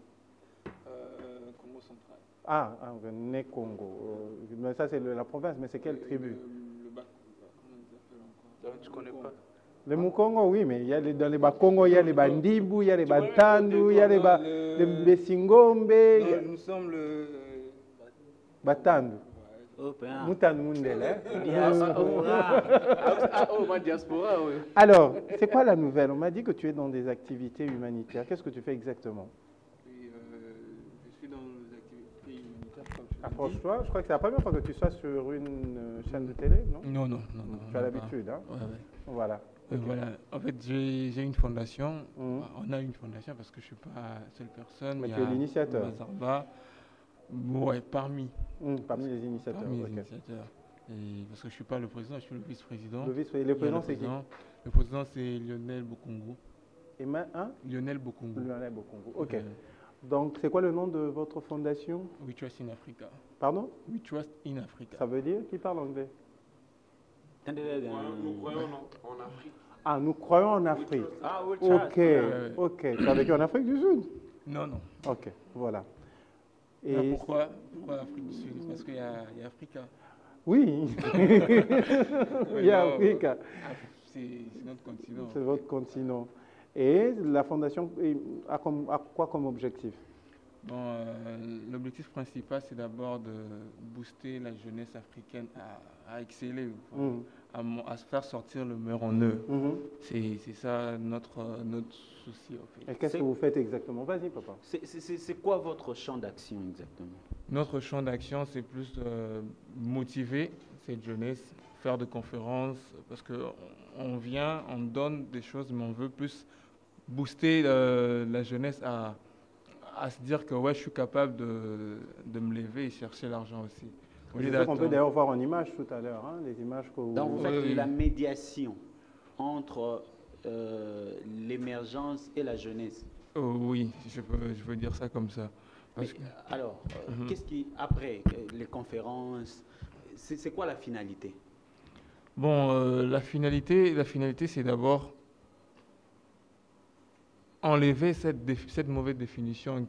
Congo central. Ah, né Congo. Mais ça, c'est la province, mais c'est quelle tribu? Le Bakongo, comment on appelle encore? Tu connais pas? Le Mukongo, oui, mais il y a dans les Bakongo, il y a les Bandibou, il y a les Batandu, il y a les Besingombe. Nous sommes le... Batandu. Moutandu Mundele. Diaspora, oui. Alors, c'est quoi la nouvelle? On m'a dit que tu es dans des activités humanitaires. Qu'est-ce que tu fais exactement? Je suis dans les activités humanitaires. Approche-toi. Je crois que c'est la première fois que tu sois sur une chaîne de télé, non? Non. Tu as l'habitude, hein? Ouais. Voilà. Voilà. En fait, j'ai une fondation. On a une fondation parce que je ne suis pas la seule personne. Mais tu es l'initiateur. Ouais, parmi les initiateurs. Et parce que je ne suis pas le président, je suis le vice-président. Le président, c'est qui? Le président, c'est Lionel Bokongo. Lionel Bokongo. Lionel Bokongo, ok. Donc, c'est quoi le nom de votre fondation? We Trust in Africa. Pardon? We Trust in Africa. Ça veut dire qui parle anglais? Nous croyons en Afrique. Ah, nous croyons en Afrique. Ah, oui, ok. Tu as vécu en Afrique du Sud? Non. Ok, voilà. Et pourquoi Afrique du Sud? Parce qu'il y a Africa. Oui. Il y a Africa. C'est notre continent. C'est votre continent. Et la fondation a quoi comme objectif? Bon, l'objectif principal, c'est d'abord de booster la jeunesse africaine à exceller, à se faire sortir le meilleur en eux. C'est ça notre souci. En fait. Et qu'est-ce que vous faites exactement? Vas-y, papa. C'est quoi votre champ d'action exactement? Notre champ d'action, c'est plus motiver cette jeunesse, faire des conférences, parce qu'on vient, on donne des choses, mais on veut plus booster la jeunesse à se dire que ouais, je suis capable de me lever et chercher l'argent aussi. On peut d'ailleurs voir en image tout à l'heure, les images que vous... Donc vous faites la médiation entre l'émergence et la jeunesse. Oui, je veux dire ça comme ça. Alors, qu'est-ce qui, après les conférences, c'est quoi la finalité? Bon, la finalité c'est d'abord enlever cette mauvaise définition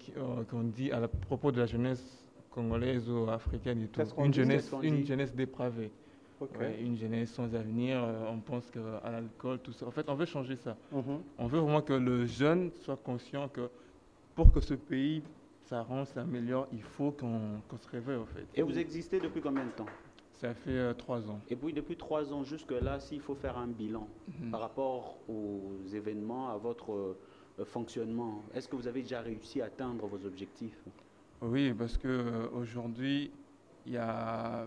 qu'on dit à propos de la jeunesse congolaise ou africaine et tout. Une jeunesse dépravée. Okay. Ouais, une jeunesse sans avenir, on pense à l'alcool, tout ça. En fait, on veut changer ça. On veut vraiment que le jeune soit conscient que pour que ce pays s'améliore, il faut qu'on se réveille en fait. Et vous existez depuis combien de temps? Ça fait 3 ans. Et puis depuis 3 ans jusque-là, s'il faut faire un bilan par rapport aux événements, à votre fonctionnement, est-ce que vous avez déjà réussi à atteindre vos objectifs? Oui, parce qu'aujourd'hui, il y a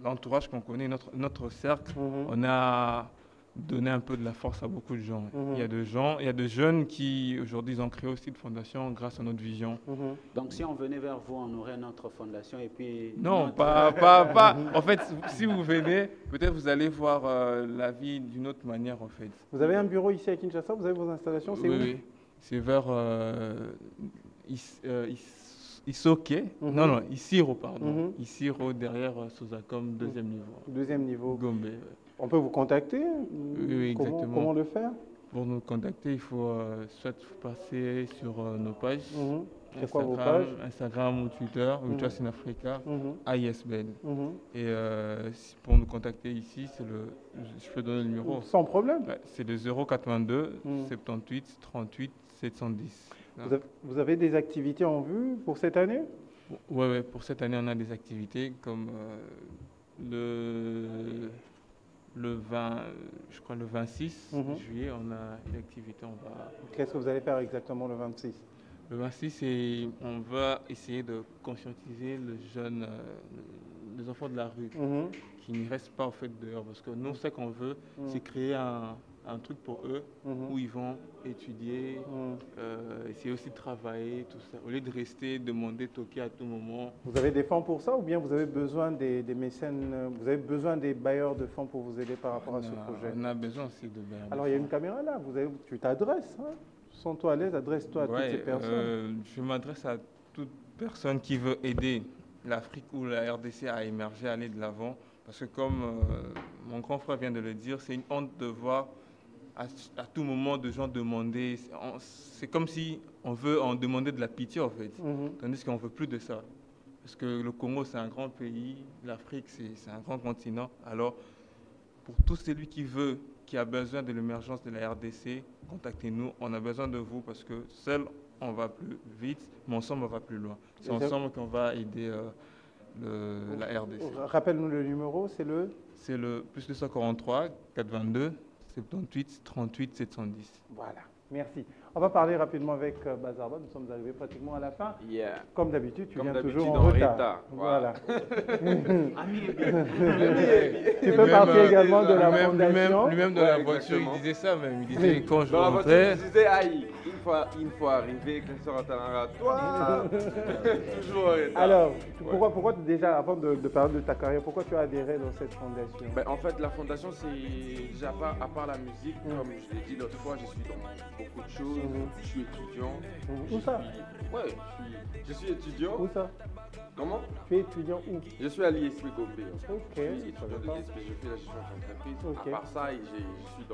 l'entourage qu'on connaît, notre cercle, on a donné un peu de la force à beaucoup de gens. Il y a des jeunes qui aujourd'hui ils ont créé aussi une fondation grâce à notre vision. Donc si on venait vers vous, on aurait notre fondation et puis... Non, pas. En fait, si vous venez, peut-être vous allez voir la vie d'une autre manière en fait. Vous avez un bureau ici à Kinshasa, vous avez vos installations, c'est où? Oui, c'est vers Isoké, non, Isiro, pardon. Isiro derrière Sozacom, deuxième niveau. Deuxième niveau. Gombe. On peut vous contacter? Oui, exactement. Comment le faire? Pour nous contacter, il faut soit passer sur nos pages. C'est quoi vos pages? Instagram ou Twitter, Trust in Africa, ISBN. Et pour nous contacter ici, je peux donner le numéro. Sans problème. Ouais, c'est le 082 78 38 710. Vous avez des activités en vue pour cette année? Oui, pour cette année, on a des activités comme le 20, je crois le 26 juillet, on a une activité. Qu'est-ce que vous allez faire exactement le 26? Le 26, on va essayer de conscientiser les enfants de la rue qui ne restent pas au fait dehors. Parce que nous, ce qu'on veut, c'est créer un truc pour eux où ils vont étudier, essayer aussi de travailler, tout ça. Au lieu de rester, demander, toquer à tout moment. Vous avez des fonds pour ça ou bien vous avez besoin des mécènes, vous avez besoin des bailleurs de fonds pour vous aider par rapport à ce projet? On a besoin aussi de bailleurs. Alors il y a une caméra là, tu t'adresses, sens-toi à l'aise, adresse-toi à toutes ces personnes. Je m'adresse à toute personne qui veut aider l'Afrique ou la RDC à émerger, à aller de l'avant. Parce que comme mon grand frère vient de le dire, c'est une honte de voir à tout moment de gens demander. C'est comme si on demandait de la pitié en fait, tandis qu'on ne veut plus de ça. Parce que le Congo c'est un grand pays, l'Afrique c'est un grand continent. Alors pour tout celui qui a besoin de l'émergence de la RDC, contactez-nous, on a besoin de vous parce que seul on va plus vite, mais ensemble on va plus loin. C'est ensemble qu'on va aider la RDC. Rappelle-nous le numéro, c'est le... C'est le plus 243 422 78 38 710. Voilà, merci. On va parler rapidement avec Bazarba, nous sommes arrivés pratiquement à la fin. Comme d'habitude, tu viens toujours en retard. Voilà. Tu peux partir également de la fondation. Lui-même dans la voiture, il disait ça même. Il disait quand je dans la voiture, rentrais... il disait, aïe, une fois arrivé, que sera ta toi toujours en retard. Alors, pourquoi déjà, avant de parler de ta carrière, pourquoi tu as adhéré dans cette fondation? En fait, la fondation, c'est déjà à part la musique, comme je l'ai dit l'autre fois, je suis dans beaucoup de choses. Je suis étudiant. Où ça? Ouais, je suis étudiant. Où ça? Comment? Tu es étudiant où? Je suis à l'ISP Gombe. Ok. Je suis étudiant de l'ISP, je fais la gestion d'entreprise. À part ça, je suis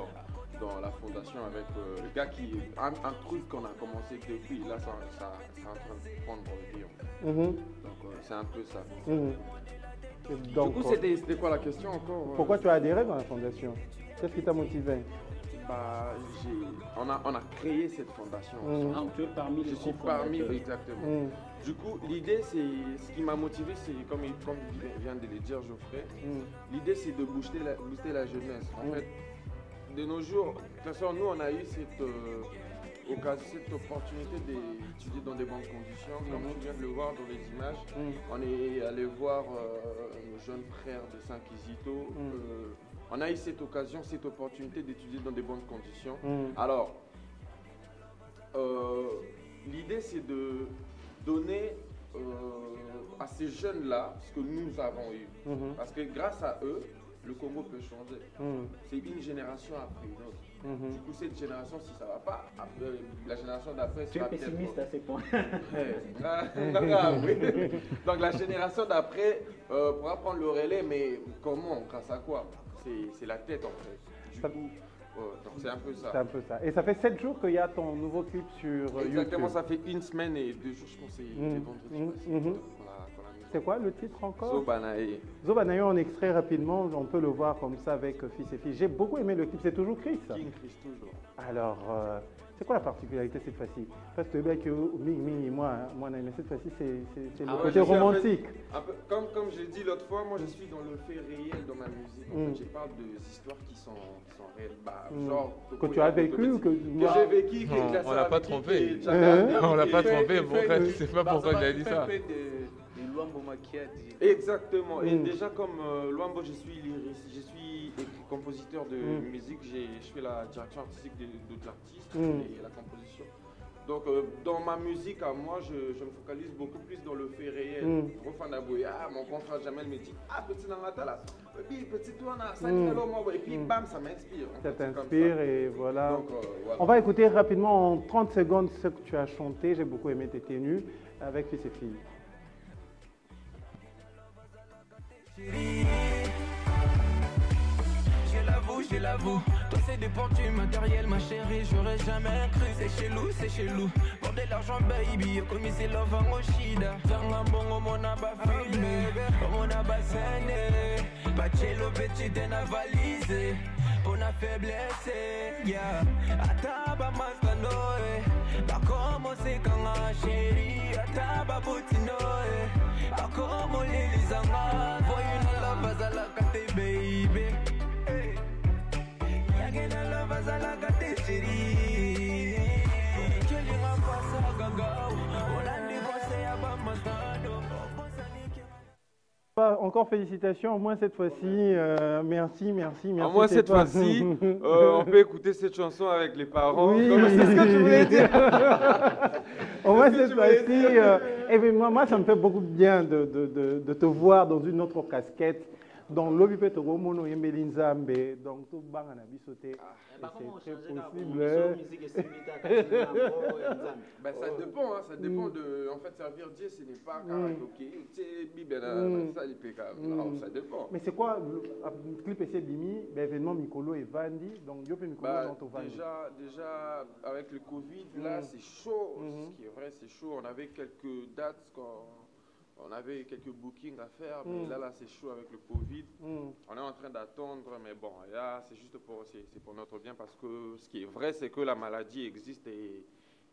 dans la fondation avec le gars qui... Un truc qu'on a commencé depuis, là, ça est en train de prendre vie. Donc, c'est un peu ça. Donc, du coup, c'était quoi la question encore? Pourquoi tu as adhéré dans la fondation? Qu'est-ce qui t'a motivé? on a créé cette fondation. Tu es parmi les Je suis parmi, exactement. Du coup, l'idée, c'est ce qui m'a motivé, c'est comme vient de le dire Geoffrey, l'idée c'est de booster la jeunesse. En fait, de nos jours, de toute façon, nous on a eu cette opportunité d'étudier dans des bonnes conditions. Comme tu viens de le voir dans les images, on est allé voir nos jeunes frères de Saint-Kizito. On a eu cette occasion, cette opportunité d'étudier dans des bonnes conditions. Alors, l'idée c'est de donner à ces jeunes-là ce que nous avons eu. Parce que grâce à eux, le Congo peut changer. C'est une génération après une autre. Du coup, cette génération, si ça ne va pas, après, la génération d'après sera peut-être... Tu es pessimiste à ces points. Oui. Donc la génération d'après pourra prendre le relais, mais comment? Grâce à quoi? C'est la tête en fait. Du coup, donc c'est un peu ça. C'est un peu ça. Et ça fait 7 jours qu'il y a ton nouveau clip sur Exactement, YouTube. ça fait 1 semaine et 2 jours, je pense que c'est vendredi. C'est quoi le titre encore? Zobanae. Zobanae, on extrait rapidement, on peut le voir comme ça avec Fils et Filles. J'ai beaucoup aimé le clip, c'est toujours Chris. King Chris, toujours. Alors, c'est quoi la particularité cette fois-ci? Parce que moi, mais cette fois-ci, c'est le côté romantique. Un peu, comme j'ai dit l'autre fois, moi je suis dans le fait réel dans ma musique. En fait, je parle de histoires qui sont réelles. Genre, que tu as vécu ou que j'ai vécu, on l'a pas trompé. On l'a pas trompé, bon, en fait, c'est pas pourquoi il a dit ça. Luambo qui a dit. Exactement. Et déjà comme Luambo, je suis compositeur de musique, je fais la direction artistique de l'artiste et la composition. Donc dans ma musique à moi, je me focalise beaucoup plus dans le fait réel. Mon confrère Jamel me dit petit Nangatala, petit toi et puis bam, ça m'inspire. Ça t'inspire et voilà. Donc, voilà. On va écouter rapidement en 30 secondes ce que tu as chanté. J'ai beaucoup aimé tes tenues avec Fils et Filles. Je l'avoue, toi c'est des portus matériels ma chérie, j'aurais jamais cru, c'est chez loup, pour de l'argent baby, comme c'est love en Oshida, faire un bon au mon abat filmé, au mon abat saigné, bachello petit d'un avalisé, pour la faiblesse, yeah, ataba mastanoe, pas commencer quand ma chérie, ataba boutinoe, pas comme les lisanga, voyez une love à la carte baby. Encore félicitations, au moins cette fois-ci, merci. Au moins cette fois-ci, on peut écouter cette chanson avec les parents. Oui. C'est ce que je voulais dire. Au moins cette fois-ci, moi ça me fait beaucoup de bien de te voir dans une autre casquette. Donc, l'objet peut être mono et Mélinzambe, donc tout bang en abisoté. C'est très possible. Ça dépend, ça dépend de. En fait, servir Dieu, ce n'est pas karaoké. Ça dépend. Mais c'est quoi le clip essai Bimi, événement Mikolo et Vandi, donc Dieu peut Mikolo dans ton Vandi. Déjà, avec le Covid, là, c'est chaud. Ce qui est vrai, c'est chaud. On avait quelques dates on avait quelques bookings à faire, mais là c'est chaud avec le Covid. On est en train d'attendre, mais bon, là c'est juste pour notre bien parce que ce qui est vrai, c'est que la maladie existe et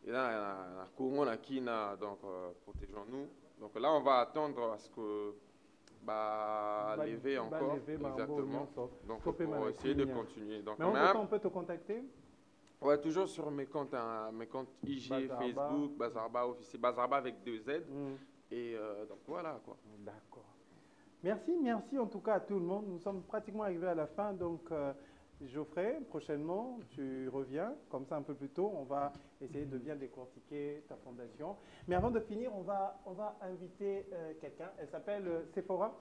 là, on a Kina, donc protégeons-nous. Donc là, on va attendre à ce que lever encore, exactement. Donc pour essayer de continuer. Donc, mais on peut te contacter? Ouais, toujours sur mes comptes IG, Bazarba. Facebook, Bazarba officiel, Bazarba avec 2 Z. Et donc voilà quoi. D'accord. Merci en tout cas à tout le monde. Nous sommes pratiquement arrivés à la fin. Donc Geoffrey, prochainement tu reviens, comme ça un peu plus tôt. On va essayer de bien décortiquer ta fondation. Mais avant de finir, on va inviter quelqu'un. Elle s'appelle Sephora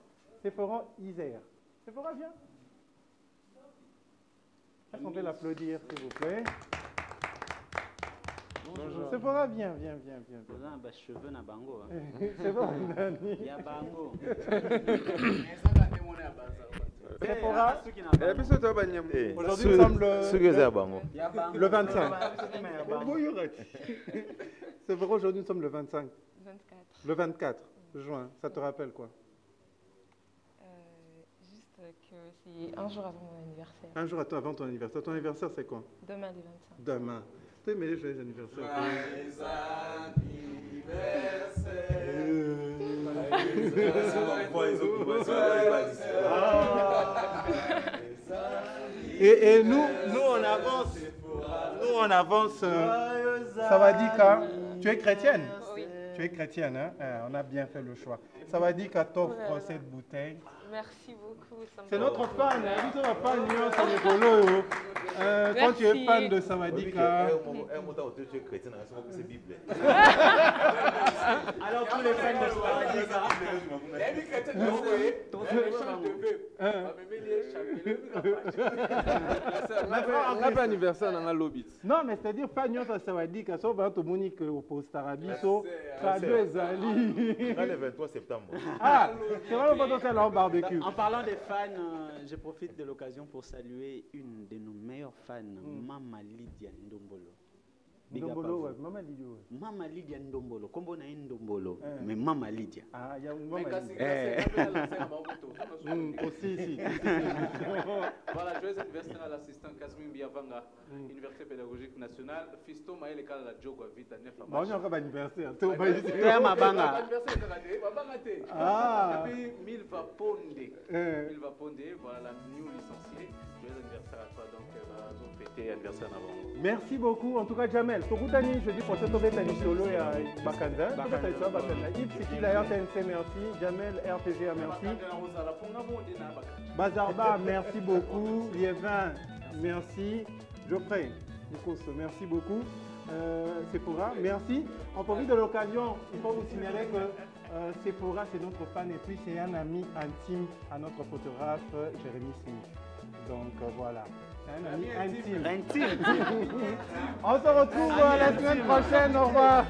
Isère. Sephora, viens. Est-ce qu'on peut l'applaudir s'il vous plaît? Bonjour. Sephora, viens. Cheveux na bango. C'est bon, Nani. Il y a bango. Sephora. Aujourd'hui, nous sommes le 25. Sephora, aujourd'hui, nous sommes le 25. 24. Le 24 juin. Ça te rappelle quoi? Juste c'est un jour avant mon anniversaire. Un jour avant ton anniversaire. Ton anniversaire, c'est quand? Demain, le 25. Demain. Tu aimais les joyeux anniversaires? Et nous on avance. Nous on avance. Ça va dire que tu es chrétienne? Oui. Tu es chrétienne, hein? On a bien fait le choix. Ça va dire qu'elle t'offre cette bouteille. Merci beaucoup. C'est notre fan, hein? Nous sommes fan, c'est Nicolo. Quand tu es fan de Samadika. Tu es chrétien, c'est la Bible. Alors tous les fans de Samadika. Non, mais c'est-à-dire fan, ça va dire que ça va être Monique au post Arabiso. Cadeau Ezali. Le 23 septembre. Ah, c'est vraiment pas c'est leur barbecue. En parlant des fans, je profite de l'occasion pour saluer une de nos meilleures fans, Mama Lydia Ndombolo. Ndombolo, ouais. Mama Lydia. Mama Lydia Ndombolo. Kombo na Ndombolo, mais Mama Lydia. Ah, il y a une Mama Lydia. Aussi, si. Voilà, joyeux anniversaire à l'assistant Kasmine Biavanga, Université pédagogique nationale. Fisto Maël Ekala la Djogo Vita 9 à Bon, on a encore anniversaire. Tu es ma banga. Ah. Et puis, Milva Pondé. Milva Pondé, voilà la new licenciée. Joyeux anniversaire à toi, donc, on fêter anniversaire avant. Merci beaucoup. En tout cas, Jamel, Tokutani, je dis pour cette Tobetani Solo et Bakanda. RTNC, merci. Jamel, RTGA, merci. Bazarba, merci beaucoup. Liévin, merci. Geoffrey, merci beaucoup. Sephora, merci. En profite de l'occasion, il faut vous signaler que Sephora, c'est notre fan et puis c'est un ami intime à notre photographe Jérémy Smith. Donc voilà. C'est un ami intime. On se retrouve la semaine prochaine. Au revoir.